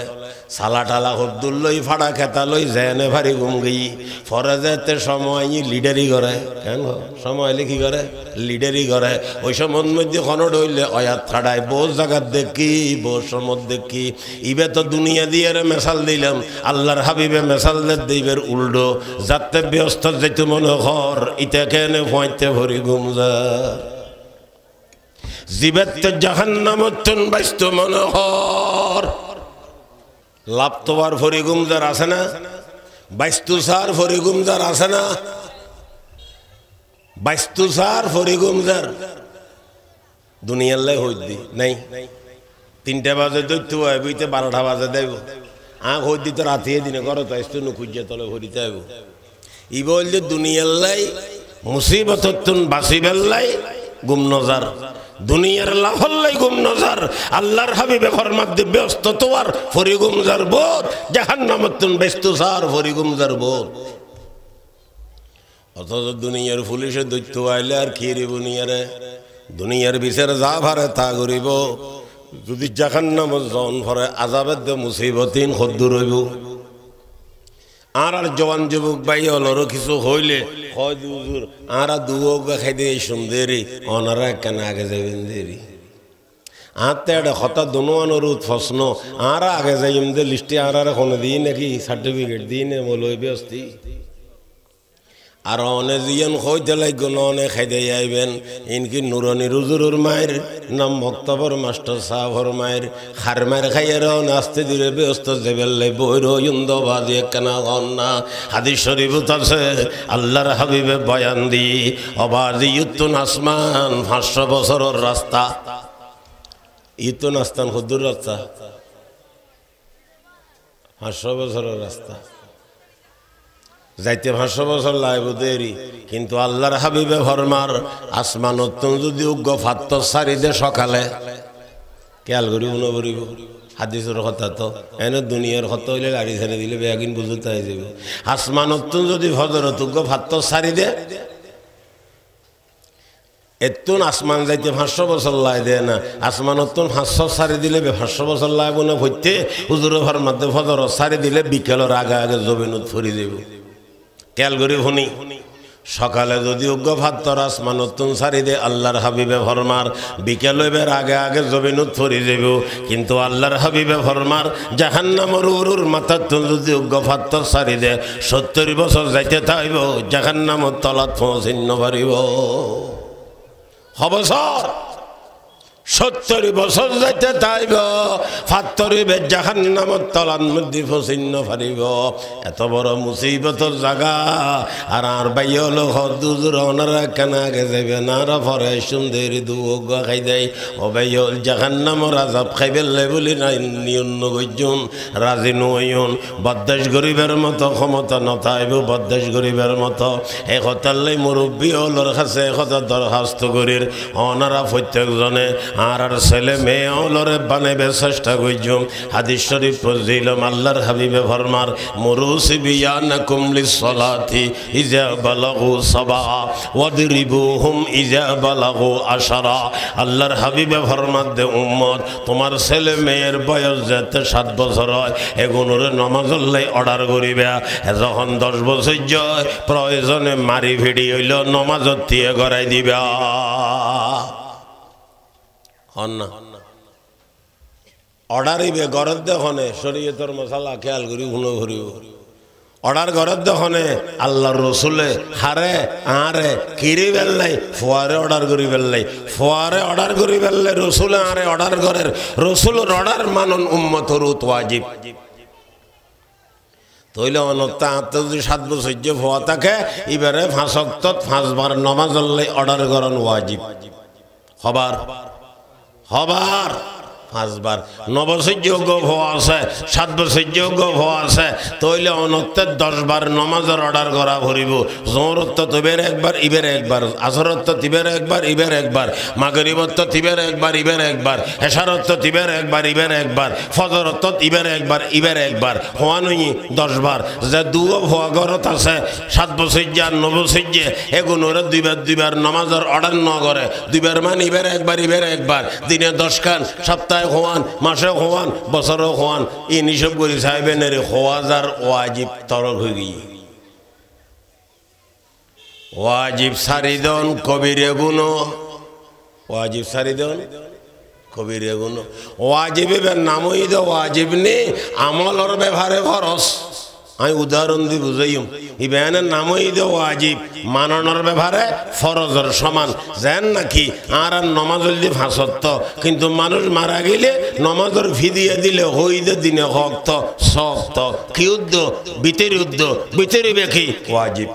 সালা টালা হদ্দুল লই ফাড়া খেতা লই জেনে ভারি গুম গিয়ে ফরে যেতে সময় লিডারি করে কেন সময় লিখি করে লিডারি করে ওই সময় মধ্যে খনড হইলে অয়াত খাড়ায় বহু জায়গার দেখি বহু সমত দেখি ইবে তো দুনিয়া দিয়ে মেশাল দিলাম আল্লাহর হাবিবে মেশাল দিবের উল্টো যাতে ব্যস্ত যেতে মনে হর ইতে কেনে ফোঁইতে ভরি গুম যা জীবেতে জাহান্নামতুন বাইস্ত মনে হর লাপ্তবার ফরি গুমজার আছে না বাইস্তুসার ফরি গুমজার আছে না বাইস্তুসার ফরি গুমজার দুনিয়ার লাই হইদি নাই 3টা বাজে দৈত্য আইবইতে 12টা বাজে দেব হইদি তো রাতিয়ে দিনে ঘর তো আসতো নু খুঁজে তলে ভরিতে আইব ই বললে দুনিয়ার লাই মুসিবততুন বাসিবের লাই গুম নজার দুনিয়ার লাহল্লাই গুম নজার আল্লাহর হাবিবে ফরমাত দে ব্যস্ত তোয়ার ফরি গুমজার বোধ জাহান্নামতুন বেস্তুসার ফরি গুমজার বোধ অথচ দুনিয়ার পুলিশে দৈত্য আইলে আর কি রে দুনিয়ার বিচার যা ভারে তা করিব যদি জাহান্নামত জন ভরে আযাবের দে মুসিবতিন খদ্দুর হইব আর জওয়ান যুবক ভাই হলর কিছু হইলে হয় হুজুর আরা দুয়োগ খাইতে সুন্দরী অনারা কেন আগে যাবেন দেরি আতে এটা হতা দোনোয়ানোর প্রশ্ন আরা আগে যাইম দে লিস্টে আর কোনো দিই নাকি সার্টিফিকেট দিই নে বলই ব্যস্তি আর অনে জিয়ান হইতে লাগো অনে খাইতে আইবেন ইনকি নুরানি হুজুরের মায়ের নাম মক্তবর মাস্টার সাহেবর মায়ের খার মায়ের খাইয়ার নাস্তে দিলে ব্যস্ত দেবেলে বইর ইন্দবাজি কেনা না হাদিস শরীফত আছে আল্লাহর হাবিবে বয়ান দি অবাজি ইতুন আসমান 500 বছরের রাস্তা ইতুন আসমান হুদুর রাস্তা 500 বছরের রাস্তা যাইতে 500 বছর লাগবে দেরি কিন্তু আল্লাহর হাবিবে ফরমার আসমান যদি উগ্র ফাত্ত সারি দে সকালে খেয়াল করি উনবরিব হাদিসের কথা তো এনে দুনিয়ার কথা হইলে গাড়ি ছেড়ে দিলে বেয়াগিন বুঝতে হয়ে যাবে আসমান যদি ফজরত উগ্র ফাত্ত সারি দে এতুন আসমান যাইতে 500 বছর লাই দেয় না আসমান 500 সারি দিলে 500 বছর লাগবে না হইতে হুজুরের ঘর মধ্যে ফজর সারি দিলে বিকেলের আগে আগে জমিনত ফরি দেব খেয়াল করি শুনি সকালে যদি উগ্র ফাত্তর আসমান সারি দে আল্লাহর হাবিবে ফরমার বিকেল হইবার আগে আগে জমিনত ফরি যাব কিন্তু আল্লাহর হাবিবে ফরমার জাহান্নামের উরুর মাথার যদি উগ্র ফাত্তর সারি দে 70 বছর যাইতে থাকব জাহান্নামের তলাত পৌঁছিন্ন পারিব হবসর 70 বছর যাইতে তাইব ফাত্তরিবে জাহান্নামের তলার মধ্যে পৌঁছিন্ন পারিব এত বড় মুসিবতের জায়গা আর ভাই হলো হুজুর ওনারা কেন আগে যাবে না পরে সুন্দর দুয়োগ খাই দেয় ও ভাই হল জাহান্নামের আযাব খাইবেলে বলি নাই নিয়ন্ন গজ্জন রাজি নইন বদদাস গরিবের মতো ক্ষমতা নথাইব বদদাস গরিবের মতো এই কথালাই মুরব্বী হলোর কাছে কথা দরখাস্ত করির ওনারা প্রত্যেকজনে আর ছেলে মেয়ে ওলরে বানাইবে চেষ্টা করছুম হাদিস শরীফ পড়ছিলাম আল্লাহর হাবিবে ফরমার মুরুসিবিয়ানাকুম লিসসালাতি ইজা বালাগু সাবা ওয়াদরিবুহুম ইজা বালাগু আশারা আল্লাহর হাবিবে ফরমার দে উম্মত তোমার ছেলে মেয়ের বয়স যাতে 7 বছর হয় এগুলোরে নামাজের লাই অর্ডার করিবে যখন 10 বছর যায় প্রয়োজনে মারি ভিড়ি হইল নামাজত দিয়ে গড়াই দিবা অর্ডার হইবে ঘরের দেখনে শরীয়তের মশালা খেয়াল করি গুণ ভরিব অর্ডার ঘরের দেখনে আল্লাহর রসুলে হারে আরে কিরি বেললাই ফোয়ারে অর্ডার করি বেললাই ফোয়ারে অর্ডার করি বেললে রসুলে আরে অর্ডার করের রসুলের অর্ডার মানন উম্মতর ওয়াজিব তইলে অনত্তা আত্মা যদি 7 বছর যে ভুয়া থাকে এবারে 5 ওয়াক্ত 5 বার নামাজ অর্ডার করেন ওয়াজিব হবার 5 বার। 9 বছর যোগ্য ভুয়া আছে, 7 বছর যোগ্য ভুয়া আছে, তইলে অনত্তে 10 বার নামাজের অর্ডার করা ভরিব। জোহরত্ব তিবের একবার ইবের একবার, আসরত্ব তিবের একবার ইবের একবার, মাগরিবত্ব তিবের একবার ইবের একবার, এশারত্ব তিবের একবার ইবের একবার, ফজরত্ব ইবের একবার ইবের একবার, হওয়া নই 10 বার। যে দুও ভুয়া ঘরত আছে 7 বছর যে আর 9 বছর যে এগুলোর দুইবার নামাজের অর্ডার ন করে, 2 বার মান ইবের একবার ইবের একবার, দিনে 10 খান, সপ্তাহে হওয়ান, মাসে হওয়ান, বছরে হওয়ান, এই নিসব করি সাহেবেন এর হওয়াজার ওয়াজিব তরক হয়ে গিয়ে ওয়াজিব সারিদন কবিরে গুনো, ওয়াজিব সারিদন কবিরে গুনো। ওয়াজিবের নামই তো ওয়াজিব নেই, আমলর ব্যবহারে ফরজ। আমি উদাহরণ দিয়ে বুঝাইম, এই বেয়ানের নামই তো ওয়াজিব, মাননের ব্যাপারে ফরজের সমান। যেন নাকি আর নমাজল দিয়ে ফাঁসত্ব, কিন্তু মানুষ মারা গেলে নমাজের ফি দিয়ে দিলে হইদে দিনে হক্ত সক্ত কি উদ্দ বিতেরি বেখি ওয়াজিব।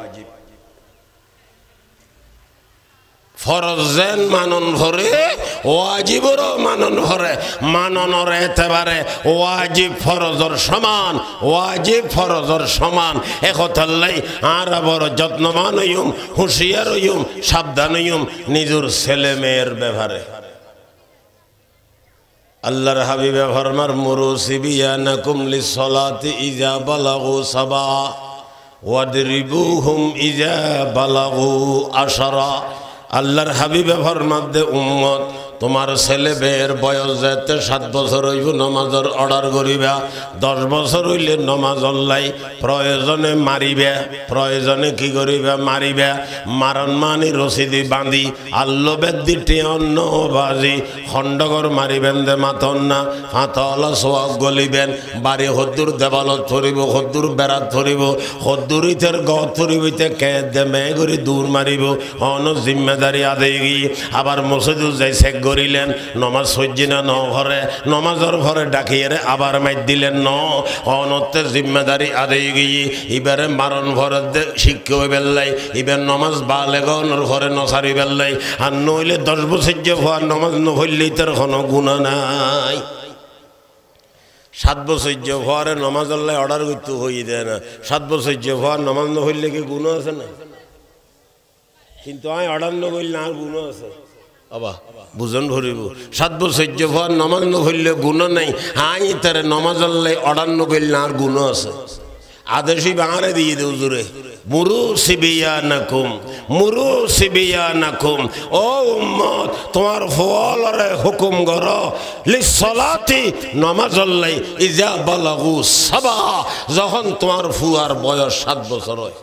ফরজ যেন মানন ভরে ওয়াজিবরও মানন ভরে, মাননের এতেবারে ওয়াজিব ফরজর সমান, ওয়াজিব ফরজর সমান। একথাল্লাই আর বড় যত্নবান হইম, হুঁশিয়ার হইম, সাবধান হইম নিজের ছেলে মেয়ের ব্যাপারে। আল্লাহর হাবিবে ফরমার মুরুসিবিয়ানাকুম লিসসালাতি ইজা বালাগু সাবা ওয়াদরিবুহুম ইজা বালাগু আশারা। আল্লাহর হাবিবে ফরমাদে উম্মত, তোমার ছেলে মেয়ের বয়স যেতে 7 বছর হইব নমাজের অর্ডার করিবা, 10 বছর হইলে নমাজ অল্লাই, প্রয়োজনে মারিবে, প্রয়োজনে কি করিবা মারিবে। মারণ মানি রসিদি বাঁধি আল্লো বেদি টেয়ন্ন বাজি, খণ্ডগর মারিবেন দে মাতন না, হাতলা সোয়াব গলিবেন, বাড়ি হদ্দুর দেবালত ধরিব, হদ্দুর বেড়াত ধরিব, হদ্দুর ইতের গত ধরিবিতে কে দে মেয়ে করি দূর মারিব। অন জিম্মেদারি আদায় গিয়ে আবার মসজিদুল যাই শেখ করিলেন, নমাজ সজ্জি না ন ঘরে, নমাজের ঘরে ডাকিয়ে আবার মাই দিলেন ন, অনত্তের জিম্মেদারি আদায় গিয়ে এবারে মারণ ঘরে শিক্ষা হয়ে বেললাই, এবার নমাজ বালেগনের ঘরে নসারি বেললাই। আর নইলে 10 বছর যে হওয়ার নমাজ নহইলেই তার কোনো গুণা নাই। 7 বছর যে হওয়ারে নমাজ আল্লাহ অর্ডার করতে হয়ে দেয় না, 7 বছর যে হওয়ার নমাজ নহইলে কি গুণ আছে না? কিন্তু আমি অর্ডার নকরিলে আর গুণ আছে বাবা, বুঝন ভরিব। 7 বছর যে হওয়ার নমাজ নহইলে গুণ নাই, আই তারে নমাজ আল্লাহ অর্ডার নকরিলে আর গুণ আছে। আদেশই বাঙারে দিয়ে দেও জোরে, মুরু সিবিয়ানাকুম, মুরু সিবিয়ানাকুম। ও উম্মত, তোমার ফওয়ালরে হুকুম করো লিসসালাতি, নামাজ আল্লাহ ইজা বালাগু সাবা, যখন তোমার ফুয়ার বয়স 7 বছর হয়।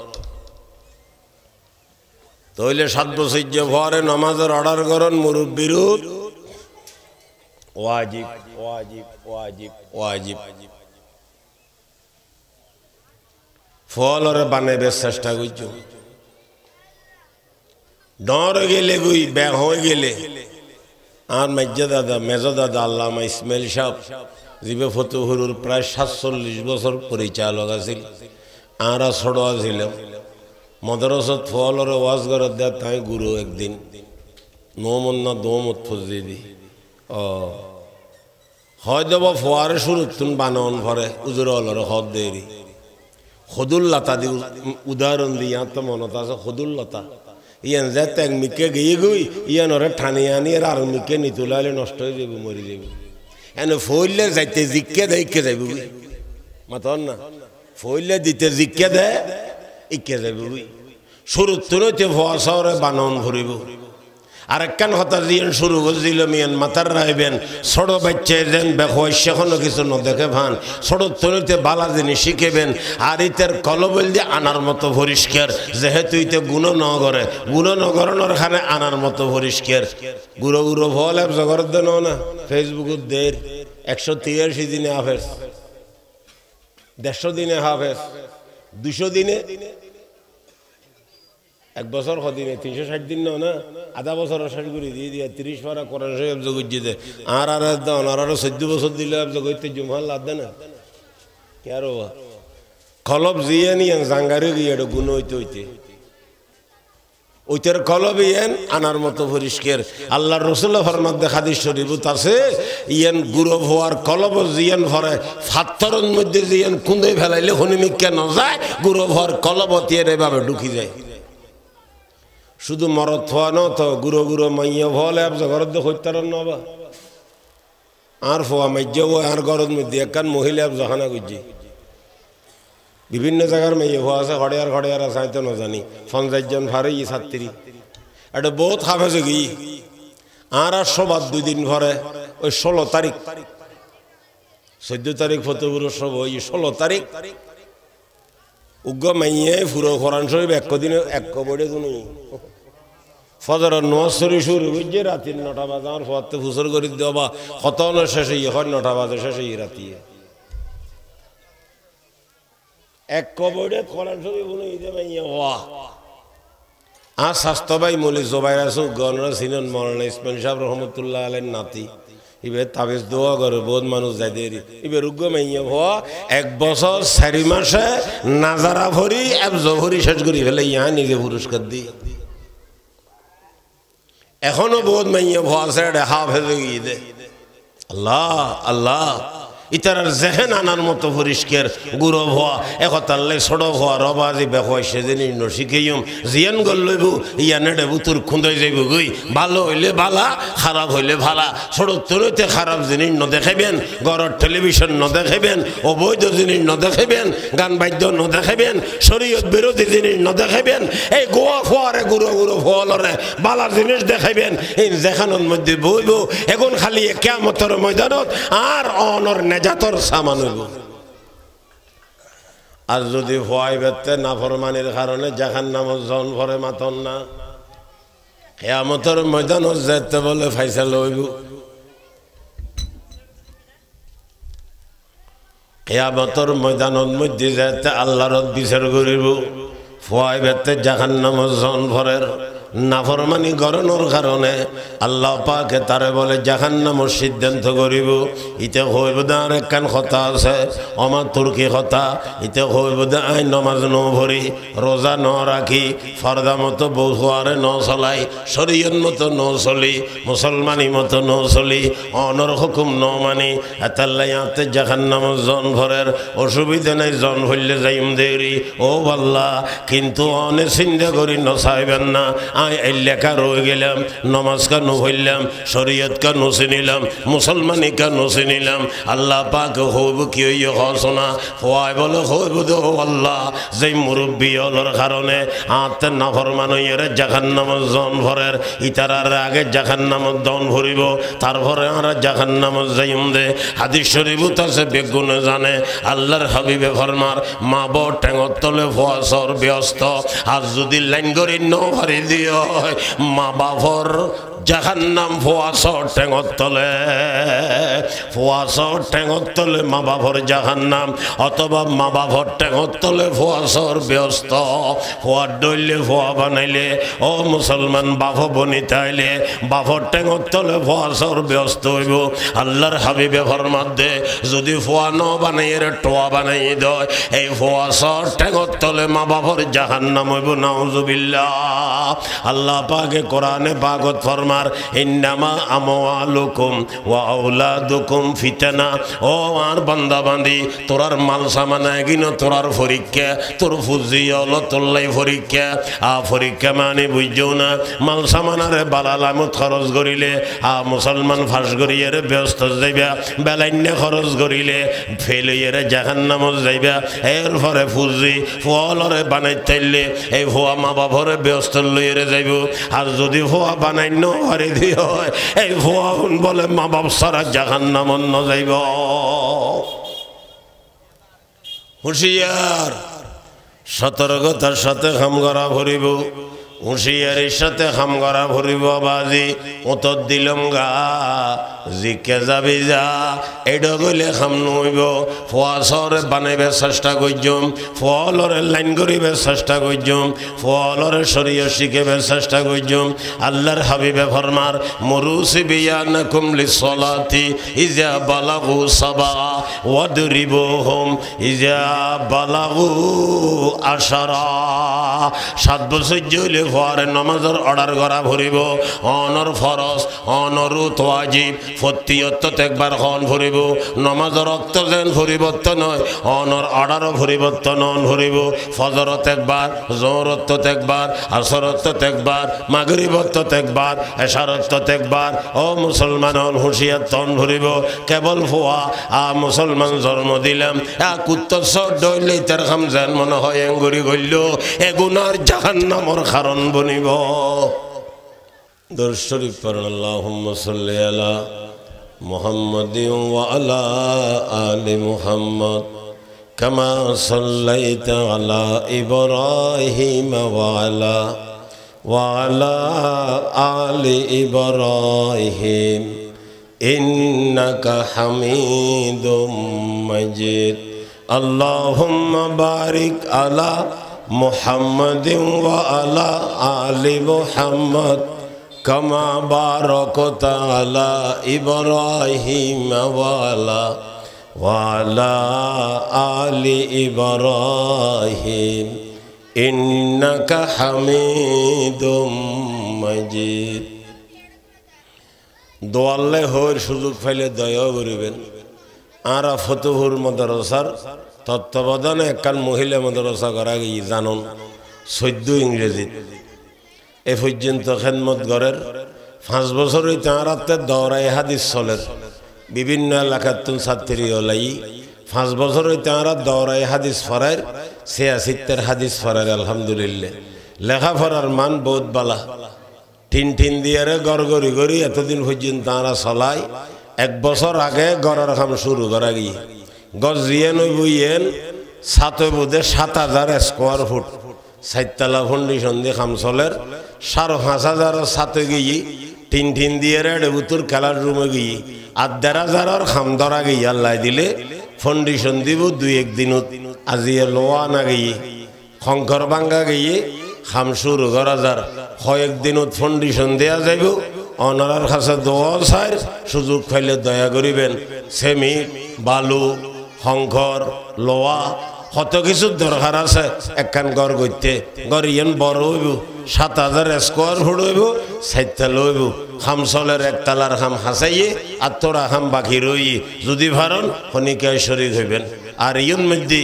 তইলে 7 বছর যে ভরে নামাজের অর্ডার করেন মুরব্বির ওয়াজিব ওয়াজিব ওয়াজিব ওয়াজিব। ফলরে বানাইবে চেষ্টা করছ, ডর গেলে গুই ব্যাগ হয়ে গেলে। আর মেজ দাদা আল্লামা ইসমাইল সাহেব জিবে ফতুহুরুর প্রায় 47 বছর পরিচালক আছিল, আর ছোট ছিলাম। মদরসত ফলরে ওয়াজ করে দেয় তাই গুরু একদিন নমন্না দোমত ফজি দি হয় দেব ফোয়ারে শুরু তুন বানন ভরে উজুর অলরে হদ দেরি হদুল্লতা দি উদাহরণ দি ইয়ার তো মনত আছে। হদুল্লতা ইয়ান যে ট্যাং মিকে গিয়ে গই ইয়ান ওরে ঠানি আনি আর মিকে নিতুলাইলে নষ্ট হয়ে যাব, মরি যাব। এনে ফইলে যাইতে জিকে দেখে যাইব মাতন না, ফইলে দিতে জিকে দে ইকে যাব। শুরু তুনতে ভুয়া শহরে বানন ভরিব। আর একখান হতার দিয়ে শুরু করছিল মিয়ান মাতার রাইবেন ছোট বাচ্চা যেন বেখোয়াইছে কোনো কিছু ন দেখে ভান, ছোট তুনিতে বালা জিনিস শিখেবেন। আর ইতের কলবল দিয়ে আনার মতো পরিষ্কার, যেহেতু ইতে গুণ নগরে, গুণ নগরণের খানে আনার মতো পরিষ্কার। গুঁড়ো গুঁড়ো ফল অ্যাপ জগর দেন না, ফেসবুকের দের 183 দিনে হাফেজ, 150 দিনে হাফেজ, 200 দিনে 1 বছর দিনে 360 দিন না, আধা বছর শেষ করে দিয়ে দিয়ে 30 পারা কোরআন শরীফ জগজ্জিতে। আর 14 বছর দিলে জগতে জুমহাল লাভ দেয় না কে আর কলব জিয়ে নিয়েন জাঙ্গারে গিয়ে গুণ হইতে হইতে ওইটার কলব ইয়েন আনার মতো পরিষ্কার। আল্লাহ রসুল্লাহ ফরমাদ হাদিস শরীফত আছে ইয়েন গুরব হওয়ার কলব জিয়েন ভরে ফাত্তরের মধ্যে জিয়েন কুঁদে ফেলাইলে হনিমিকা ন যায়, গুরব হওয়ার কলব তিয়ার এভাবে ঢুকি যায়। শুধু মরদ থোয়া ন তো গুঁড়ো গুঁড়ো মাইয়া ভলে আপ ঘরত হইতার নবা আর ফোয়া মাইজ আর ঘরের মধ্যে একখান মহিলা আপ জহানা গুজি বিভিন্ন জায়গার মেয়ে হওয়া আছে হড়িয়ার আছে হয়তো না জানি 50 জন ভারে ই ছাত্রী এটা বহুত হাফেজে গি আর সবার 2 দিন ভরে ওই 16 তারিখ 14 তারিখ ফতেপুরের সব ওই 16 তারিখ উগ্র মাইয়ে ফুরো কোরআন শরীফ এক দিনে এক বড়ে শুনি ফজরের নামাজ শরীফ শুরু হইছে রাতে 9টা বাজে আর ফতে ফুসর করে দেবা খতম শেষ হই হয় 9টা বাজে শেষ হই রাতে এক কবরে কোরআন শরীফ বলে ইদে মাইয়া ওয়াহ আর স্বাস্থ্য ভাই মলি জোবাইর আসু গণরা সিনন মৌলানা ইসমাইল সাহেব রহমতুল্লাহ আলাইহির নাতি ইবে তাবিজ দোয়া করে বহুত মানুষ যায় দেরি ইবে রুগ্গ মাইয়া হওয়া 1 বছর 4 মাসে নাজারা ভরি ভরি শেষ করি ফেলে ইহা নিজে পুরস্কার দি এখনো বহুত মাইয়া হওয়া আছে হাফেজ গিয়ে দে আল্লাহ আল্লাহ ইতার জেহেন আনার মতো পরিষ্কার গুরু হওয়া একতাল্লাই সড়ক হওয়া রবাজি বেহয় সেদিন শিখেইম জিয়ান গল লইব ইয়ানে দেবু তোর খুঁদাই যাইব গই ভালো হইলে ভালা খারাপ হইলে ভালা সড়ক তরইতে খারাপ জিনিস ন দেখাইবেন ঘরের টেলিভিশন ন দেখাইবেন অবৈধ জিনিস ন দেখাইবেন গান বাদ্য ন দেখাইবেন শরীয়ত বিরোধী জিনিস ন দেখাইবেন এই গোয়া ফোয়ারে গুঁড়ো ফলরে বালা জিনিস দেখাইবেন এই দেখানোর মধ্যে বইব এখন খালি কিয়ামতের ময়দানত আর অনর নেজাতর সামান হইব। আর যদি ভয় বেতে নাফরমানির কারণে জাহান্নামে জন ভরে মাতন না কিয়ামতের ময়দানত যেতে বলে ফাইসাল হইব। কিয়ামতের ময়দানের মধ্যে যেতে আল্লাহর বিচার করিব। ভয় বেতে জাহান্নামে জন ভরের নাফরমানি গরণের কারণে আল্লাহ পাকে তারে বলে জাহান্নামের সিদ্ধান্ত করিব। ইতে হইব দে আর একখান কথা আছে আমার তুর্কি কথা ইতে হইব দে আই নমাজ ন ভরি রোজা ন রাখি ফরদা মতো বউ হওয়ারে ন চলাই শরীয়ত মতো ন চলি মুসলমানি মতো ন চলি অনর হুকুম ন মানি এতাল্লাই আতে জাহান্নামের জন ভরের অসুবিধা নাই জন ভরলে যাইম দেরি ও আল্লাহ কিন্তু অনে চিন্তা করি ন চাইবেন না আই লেখা রয়ে গেলাম নমাজ কেন হইলাম শরীয়ত কেন চিনিলাম মুসলমানি কেন চিনিলাম আল্লাহ পাক হইব কি হইয় হসনা হওয়াই বলে হইব দে আল্লাহ যেই মুরব্বী হলর কারণে আত্মের নাফরমান হইয়ের জাহান্নামের জন ভরের ইতারার আগে জাহান্নামের দন ভরিব তারপরে আর জাহান্নামের যাইম দে হাদিস শরীফত আছে বেগুনে জানে আল্লাহর হাবিবে ফরমার মা বড় ঠেঙর তলে ফোয়াশর ব্যস্ত আর যদি লাইন করি ন ভরি দিও মা বাপর জাহান্নাম ফোয়াশর ঠেঙর তলে ফোয়াশর ঠেঙর তলে মা বাপর জাহান্নাম অথবা মা বাপর ঠেঙর তলে ফোয়াশর ব্যস্ত ফোয়ার ডইলে ফোয়া বানাইলে ও মুসলমান বাপ বনিতাইলে বাপর ঠেঙর তলে ফোয়াশর ব্যস্ত হইব। আল্লাহর হাবিবে ফরমাত দে যদি ফোয়া ন বানাইয়ের টোয়া বানাই দেয় এই ফোয়াশর ঠেঙর তলে মা বাপর জাহান্নাম হইব নাউজুবিল্লাহ। আল্লাহ পাকে কোরআনে পাকত ফরমার ইন্নামা আমওয়ালুকুম ওয়া আওলাদুকুম ফিতনা ও আর বান্দা বান্দি তোরার মাল সামান এগিন তোরার পরীক্ষা তোর ফুজি হলো তোল্লাই পরীক্ষা পরীক্ষা মানে বুঝছো না মাল সামানারে বালালামত খরচ করিলে মুসলমান ফাঁস করিয়ে ব্যস্ত যাইবা বেলাইন্যা খরচ করিলে ফেল হইয়ে জাহান্নামত যাইবা এরপরে ফুজি ফলরে বানাই থাইলে এই ভুয়া মা বাপরে ব্যস্ত লইয়ে যাইব। আর যদি ভুয়া বানাই ন হারি দিয়ে হয় এই ভুয়া বলে মা বাপ সারা জাহান্নামত ন যাইব। হুঁশিয়ার সতর্কতার সাথে কাম করা ভরিব হুঁশিয়ারির সাথে খাম করা ভরিব বাজি উত্তর দিলম গা জিকে যাবি যা এটা গইলে খাম নইব ফোয়াশরে বানাইবে চেষ্টা করছম ফলরে লাইন করিবে চেষ্টা করছম ফলরে শরীয় শিখেবে চেষ্টা করছম আল্লাহর হাবিবে ফরমার মরুসি বিয়ানাকুম লিসসালাতি ইজা বালাগু সাবা ওয়াদরিবুহুম ইজা বালাগু আশারা 7 বছর জইলে ফরে নামাজের অর্ডার করা ভরিব অনর ফরজ অনরুত ওয়াজিব ফতিয়ত একবার হন ভরিব নামাজের রক্ত যেন পরিবর্তন হয় অনর অর্ডারও পরিবর্তন অন ভরিব ফজরত একবার জোহরত একবার আসরত একবার মাগরিবত একবার এশারত একবার ও মুসলমান হুঁশিয়ার তন ভরিব কেবল ফোয়া মুসলমান জন্ম দিলাম কুত্তর সর ডইলে তার খাম যেন মনে হয় এঙ্গুরি গইল এগুনার জাহান্নামর কারণ বনিব দরুদ শরীফ পড়ুন আল্লাহুম্মা সাল্লি আলা মুহাম্মাদিন ওয়া আলা আলি মুহাম্মাদ কামা সাল্লাইতা আলা ইব্রাহিম ওয়া আলা আলি ইব্রাহিম ইন্নাকা হামিদুম মাজিদ আল্লাহুম্মা বারিক আলা মুহাম্মাদিন ওয়া আলা আলি মুহাম্মাদ কামা বারাকতা আলা ইব্রাহিম ওয়া আলা আলি ইব্রাহিম ইন্নাকা হামিদুম মাজিদ দোয়াল্লে হওয়ার সুযোগ পাইলে দয়া করিবেন আরা ফতুহুর মাদ্রাসার তত্ত্বাবধানে একখান মহিলা মাদ্রাসা করা গিয়ে জানুন 14 ইংরেজিত এ পর্যন্ত খেদমত গড়ের 5 বছর হইতে আরাতে দৌড়াই হাদিস চলের বিভিন্ন এলাকার তুন ছাত্রী হলাই 5 বছর হইতে আরা দৌড়াই হাদিস ফরার 86 হাদিস ফরার আলহামদুলিল্লাহ লেখাপড়ার মান বহুত বালা টিন দিয়ে গড়গড়ি গড়ি এতদিন পর্যন্ত আরা চলাই 1 বছর আগে গড়ার কাম শুরু করা গিয়ে গজ দিয়ে নই বইয়েন সাত বোধে 7000 স্কোয়ার ফুট 4 তলা ফাউন্ডেশন দিয়ে কাম চলের 5,500 সাথে গিয়ে টিন দিয়ে রেডে উত্তর খেলার রুমে গিয়ে 1,500 খাম ধরা গিয়ে আল্লাহ দিলে ফাউন্ডেশন দিব 2-1 দিনত আজিয়ে লোয়া না গিয়ে খঙ্কর ভাঙ্গা গিয়ে খাম শুরু করা যার কয়েক দিনত ফাউন্ডেশন দেয়া যাইব অনারার কাছে দোয়া চাই সুযোগ পাইলে দয়া করিবেন সেমিট বালু খঙ্কর লোয়া কত কিছু দরকার আছে একখান ঘর করতে ঘর ইয়েন বড় হইব 7,000 স্কোয়ার ফুট হইব 4 তলা হইব খাম চলের 1 তলার খাম হাসাইয়ে আর তোরা খাম বাকি রই যদি ভারণ খনিকায় শরীক হইবেন আর ইয়ন মধ্যে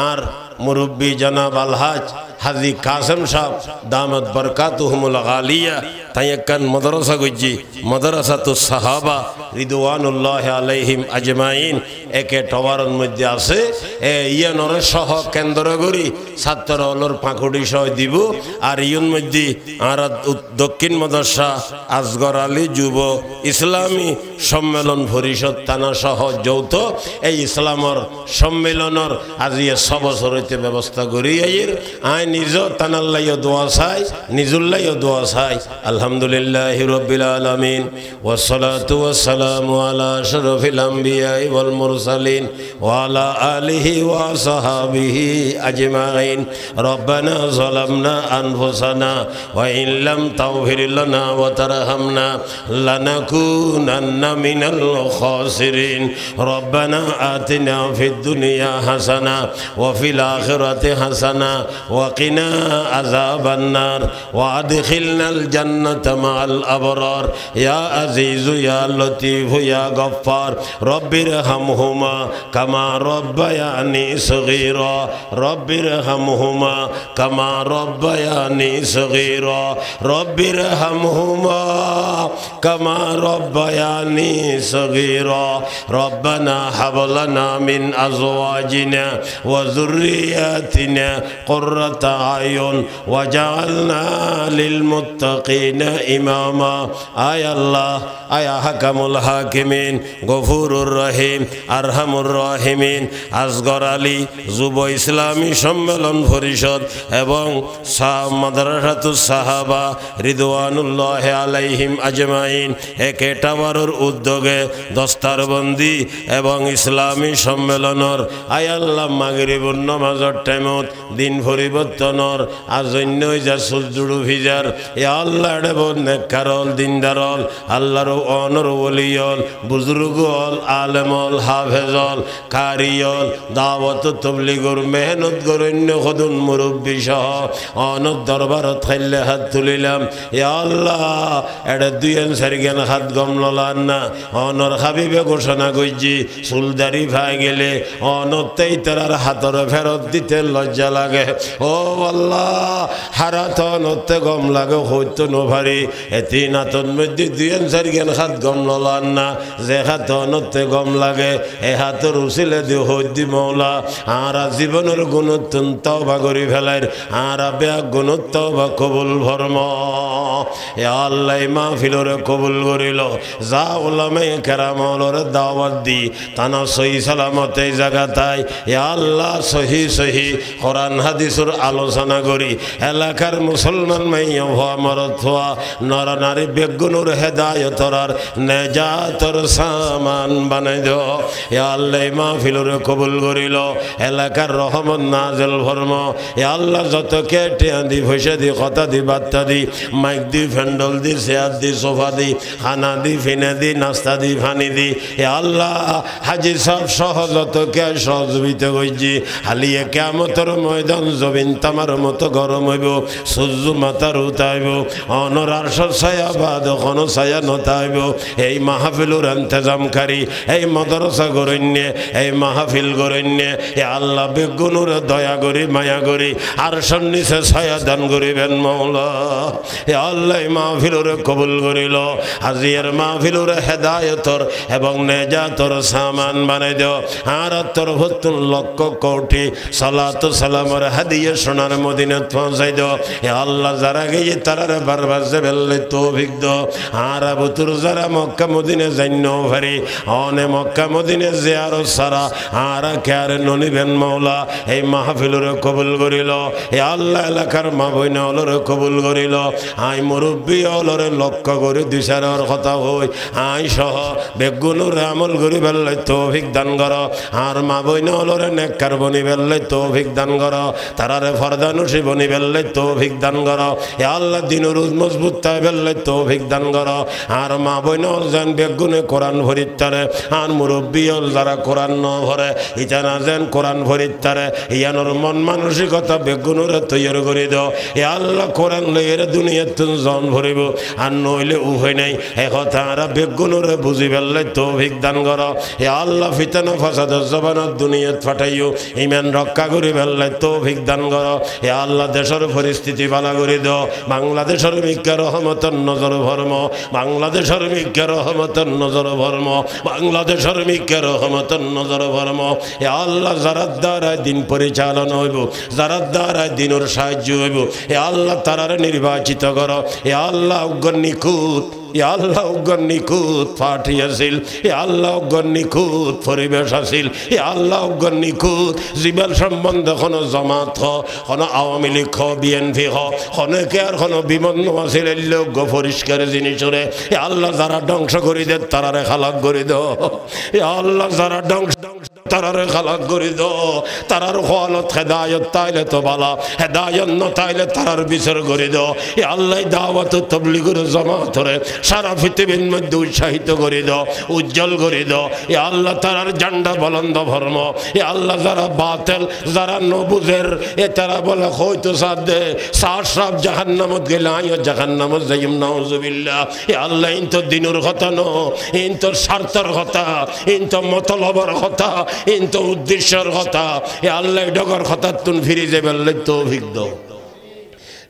আর মুরব্বী জনাব আলহাজ হাজি কাসেম সাহেব দামত বরকাতুহুমুল গালিয়া তাই একখান মাদ্রাসা গজ্জি মাদ্রাসাতুস সাহাবা রিদওয়ানুল্লাহি আলাইহিম আজমাইন একে টাওয়ারের মধ্যে আছে ইয়ানর সহ কেন্দ্র করি ছাত্র হলর পাকুড়ি সহ দিব আর ইয়ন মধ্যে আর দক্ষিণ মাদ্রাসা আসগর আলী যুব ইসলামী সম্মেলন পরিষদ থানা সহ যৌথ এই ইসলামর সম্মেলনের আজি 6 বছর হইতে ব্যবস্থা করি আইন নিজ তানাল্লাইও দোয়া চাই নিজুল্লাইও দোয়া চাই আলহামদুলিল্লাহি রাব্বিল আলামিন ওয়াসসালাতু ওয়াসসালামু আলা আশরাফিল আমবিয়া ওয়াল মুরসালিন ওয়া আলা আলিহি ওয়া সাহাবিহি আজমাইন রব্বানা যালামনা আনফুসানা ওয়া ইন লাম তাগফির লানা ওয়া তারহামনা লানাকুনান্না মিনাল খাসিরিন রব্বানা আতিনা ফিদ দুনিয়া হাসানা ওয়া ফিল আখিরাতি হাসানা ওয়া কিনা আযাবান্নার ওয়া আদখিলনাল জান্নাতা মাআল আবরার ইয়া আজিজু ইয়া লতীফ ইয়া গফফার রব্বিরহামহুমা কামা রব্বায়ানি সগীরা রব্বিরহামহুমা কামা রব্বায়ানি সগীরা রব্বিরহামহুমা কামা রব্বায়ানি সগীরা রব্বানা হাব লানা মিন আজওয়াজিনা ওয়া যুররিয়াতিনা কুররাতা আয়ুন ওয়াজআলনা লিল মুত্তাকিনা ইমামা। আয় আল্লাহ, আয় হাকামুল হাকিমিন, গফুরুর রহিম, আরহামুর রাহিমিন, আসগর আলী যুব ইসলামী সম্মেলন পরিষদ এবং মাদ্রাসাতুস সাহাবা রিদওয়ানুল্লাহ আলাইহিম আজমাইন একে টাওয়ারের উদ্যোগে দস্তারবন্দি এবং ইসলামী সম্মেলনের আয় আল্লাহ মাগরিবুন নামাজের টাইমত দিন পরিবর্তনের আজন্য যা সূর্যুড়ু ভিজার এ আল্লাহ ডেবন নেককারল দিনদারল আল্লাহর অনর ওলিয়ল বুজুর্গল আলেমল হাফেজল কারিয়ল দাওয়াত তবলিগর মেহনত গরণ্য খদুন মুরব্বী সহ অনর দরবারত খাইলে হাত তুলিলাম। এ আল্লাহ এটা দুইয়েন সারিগেন হাত গম ললান না অনর হাবিবে ঘোষণা করছি চুলদারি ভাই গেলে অনতেই তার হাতর ফেরত দিতে লজ্জা লাগে। ও আল্লাহ হারাত অনতে গম লাগে হইতো নভারি এতি নাতন মধ্যে দুইয়েন সারিগেন হাত গম ললান না যে হাত অনতে গম লাগে এ হাতর উচিলে দি হইদি মৌলা আরা জীবনের গুণত্ব বা করি ফেলার আরা বেয়া গুণত্ব বা কবুল ভর্ম। এ আল্লাহ মাহফিলরে কবুল করিল যা ওলামে কেরামলরে দাওয়াত দি তানা সহি সালামতে জায়গা তাই এ আল্লাহ সহি সহি কোরআন হাদিসের আলোচনা করি এলাকার মুসলমান মাইয়া হওয়া মরত হওয়া নর নারী বেগুনুর হেদায়তরার নেজাতর সামান বানাই দিও। এ আল্লাহ মাহফিলরে কবুল করিল এলাকার রহমত নাজেল ভর্ম। এ আল্লাহ যত কেটে দি পয়সা দি কথা দি বার্তা দি মাইক দি ফ্যান্ডল দি চেয়ার দি সোফা দি খানা দি ফিনে দি নাস্তা দি ফানি দি এ আল্লাহ হাজি সব সহজতকে সহযোগিতা করছি হালিয়ে কেমতর ময়দান জবিন তামার মতো গরম হইব সূর্য মাতার উতাইব অনর আরশর ছায়া বাদ কোনো ছায়া নতাইব। এই মাহফিলুর ইন্তজামকারী এই মাদ্রাসা গরণ্যে এই মাহফিল গরণ্যে এ আল্লাহ বেগুনুর দয়া করি মায়া করি আরশর নিচে ছায়া দান করিবেন মৌলা। এ আল্লাহ মাহফিলুর কবুল করিল হাজিয়ার মাহফিলুর হেদায়তর এবং নেজাতর সামান বানাই দিও। আর তোর ভতুন লক্ষ কোটি সালাত সালামর হাদিয়া সোনার মদিনাত পৌঁছাই দিও। এ আল্লাহ যারা গিয়ে তারারে বারবার যে বেললে তৌফিক দাও। আর বুতুর যারা মক্কা মদিনে জান্য ভারি অনে মক্কা মদিনে জিয়ারত সারা আর কেয়ারে ননিবেন মৌলা। এই মাহফিলুর কবুল করিল এ আল্লাহ এলাকার মা বইনা হলরে কবুল করিল আই মুরব্বী হলরে লক্ষ্য করে দিশারর কথা হই আই সহ বেগুনুর আমল করি বেললে তৌফিক দান কর। আর মা বইনা হলরে নেককার বনি বেললে তৌফিক দান কর তারারে ফরদানুসি বনি বেললে তৌফিক দান কর। এ আল্লাহ দিনুর মজবুত তাই বেললে তৌফিক দান কর। আর মা বইনা হল যেন বেগুনে কোরআন ভরিতারে আর মুরব্বী হল যারা কোরআন ন ভরে ইটানা যেন কোরআন ভরিতারে ইয়ানোর মন মানসিকতা বেগুনুরে তৈরি করে দাও। এ আল্লাহ কোরআন লইয়ের দুনিয়াত জন ভরিব আর নইলে উভয় নাই এ কথা আরা বেগুনুরে বুঝি ফেললে তৌফিক দান কর। এ আল্লাহ ফিতানা ফাসাদ জবানত দুনিয়াত ফাটাইও ইমান রক্ষা করে ফেললে তৌফিক দান কর। এ আল্লাহ দেশের পরিস্থিতি ভালো করে দাও। বাংলাদেশের মিক্কা রহমতের নজর ভর্ম বাংলাদেশের মিক্কা রহমতের নজর ভর্ম বাংলাদেশের মিক্কা রহমতের নজর ভর্ম। এ আল্লাহ যারা দ্বারা দিন পরিচালনা হইব যারা দ্বারা দিনের সাহায্য হইব এ আল্লাহ তারারে নির্বাচিত কর। এ আল্লাহ উগ্র নিখুঁত এ আল্লাহ উগ্র নিখুঁত পার্টি আছিল এ আল্লাহ উগ্র নিখুঁত পরিবেশ আছিল এ আল্লাহ উগ্র নিখুঁত জীবন সম্বন্ধে কোনো জমাত হ কোনো আওয়ামী লীগ হ বিএনপি হ অনেকে আর কোনো বিমন্ন আছিল লোক পরিষ্কার জিনিসরে এ আল্লাহ যারা ধ্বংস করে দে তারারে খালাক করে দাও। এ আল্লাহ যারা ধ্বংস তারারে খালাক করে দাও তারার হালত হেদায়ত তাইলে তো বালা হেদায়ত ন তাইলে তারার বিচার করে দাও। এ আল্লাহ দাওয়াত তাবলীগের জামাত রে সারা পৃথিবীর মধ্যে উৎসাহিত করে দাও উজ্জ্বল করে দাও। এ আল্লাহ তারার ঝান্ডা বলন্দ ভর্ম। এ আল্লাহ যারা বাতিল যারা নবুজের এ তারা বলে হয়তো সাথ দে সার সব জাহান্নামত গেলে আইও জাহান্নামত যাইম নাউজুবিল্লাহ। এ আল্লাহ ইন তো দিনের কথা ন ইন তোর স্বার্থের কথা ইন তো মতলবের কথা ইন তো উদ্দেশ্যের কথা। এ আল্লাহ ডগর কথা তুন ফিরে যাবে তৌফিক দাও।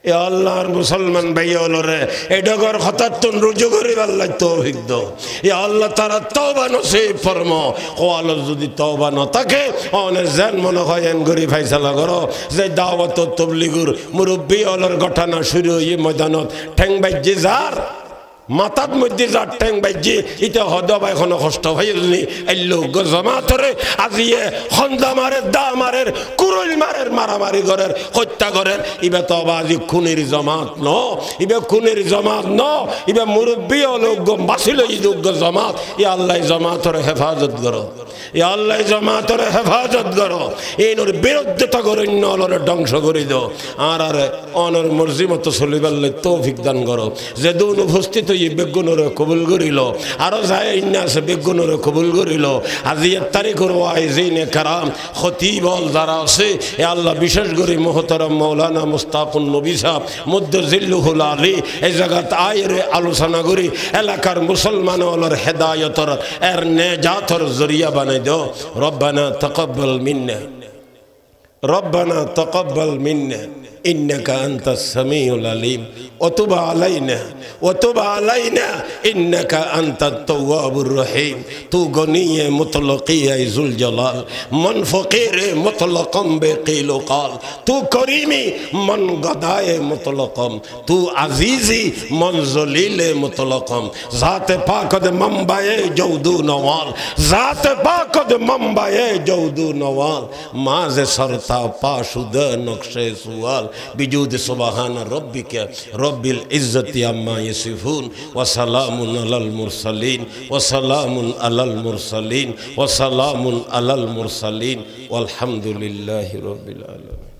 এ আল্লাহর মুসলমান ভাইওলরে এডগর হঠাৎ রুজু করি আল্লাহ তৌফিক দাও। এ আল্লাহ তারা তওবা নসিব ফরমো। ও আল্লাহ যদি তওবা না থাকে অনেক যেন মনে হয় এন গরি ফাইসালা করো যে দাওয়াত তবলিগুর মুরব্বী অলর ঘটনা শুরু হই ময়দানত ঠ্যাং বাইজি যার মাথার মধ্যে যার ঠ্যাং বাইজি ইটা হদবা এখনো কষ্ট হইলনি এলো জমাতরে আজিয়ে হন্দা মারের দা মারের কুরইল মারের মারামারি করের হত্যা করের ইবে তো আজি খুনের জমাত ন ইবে খুনের জমাত ন ইবে মুরব্বী লোক বাসিল ইদুগ জমাত ই আল্লাহ জমাতরে হেফাজত করো। ই আল্লাহ জমাতরে হেফাজত করো। এর বিরুদ্ধতা করে নলরে ধ্বংস করে দাও। আর অনর মর্জি মতো চলিবালে তৌফিক দান করো। যে দুন উপস্থিত বেগুনরে কবুল করিল আরো যায় আছে বেগুনরে কবুল করিল। আজি এর তারিখের ওয়াইজিনে কারাম খতিবল যারা আছে এ আল্লাহ বিশেষ করে মোহতারাম মৌলানা মুস্তাফুন নবী সাহেব মুদ্দজিল্লুহুল আলী এই জায়গাত আয়ের আলোচনা করি এলাকার মুসলমান ওলর হেদায়তর এর নেজাতর জরিয়া বানাই দাও। রব্বানা তাকাব্বাল মিন্না রব্বানা তাকাব্বাল মিন্না ইন্নাকা আনতাস সামিউল আলিম ওয়া তুব আলাইনা ইন্নাকা আনতাত তাওয়াবুর রহিম। তু গনিয়ে মুতলকিয়ে যুল জালাল মান ফকিরে মুতলকম বেকিল কাল। তু করিমি মান গদায়ে মুতলকম তু আজিজি মান জলিলে মুতলকম। জাতে পাকদ মম্বায়ে জৌদু নওয়াল জাতে পাকদ মম্বায়ে জৌদু নওয়াল মাঝে সরতা পাশুদ নকশে সুয়াল বিজুদ সুবহান রব্বিকা রব্বিল ইজ্জতি আম্মা ইয়াসিফুন ওয়া সালামুন আলাল মুরসালিন ওয়া সালামুন আলাল মুরসালিন ওয়া সালামুন আলাল মুরসালিন ওয়ালহামদুলিল্লাহি রাব্বিল আলামিন।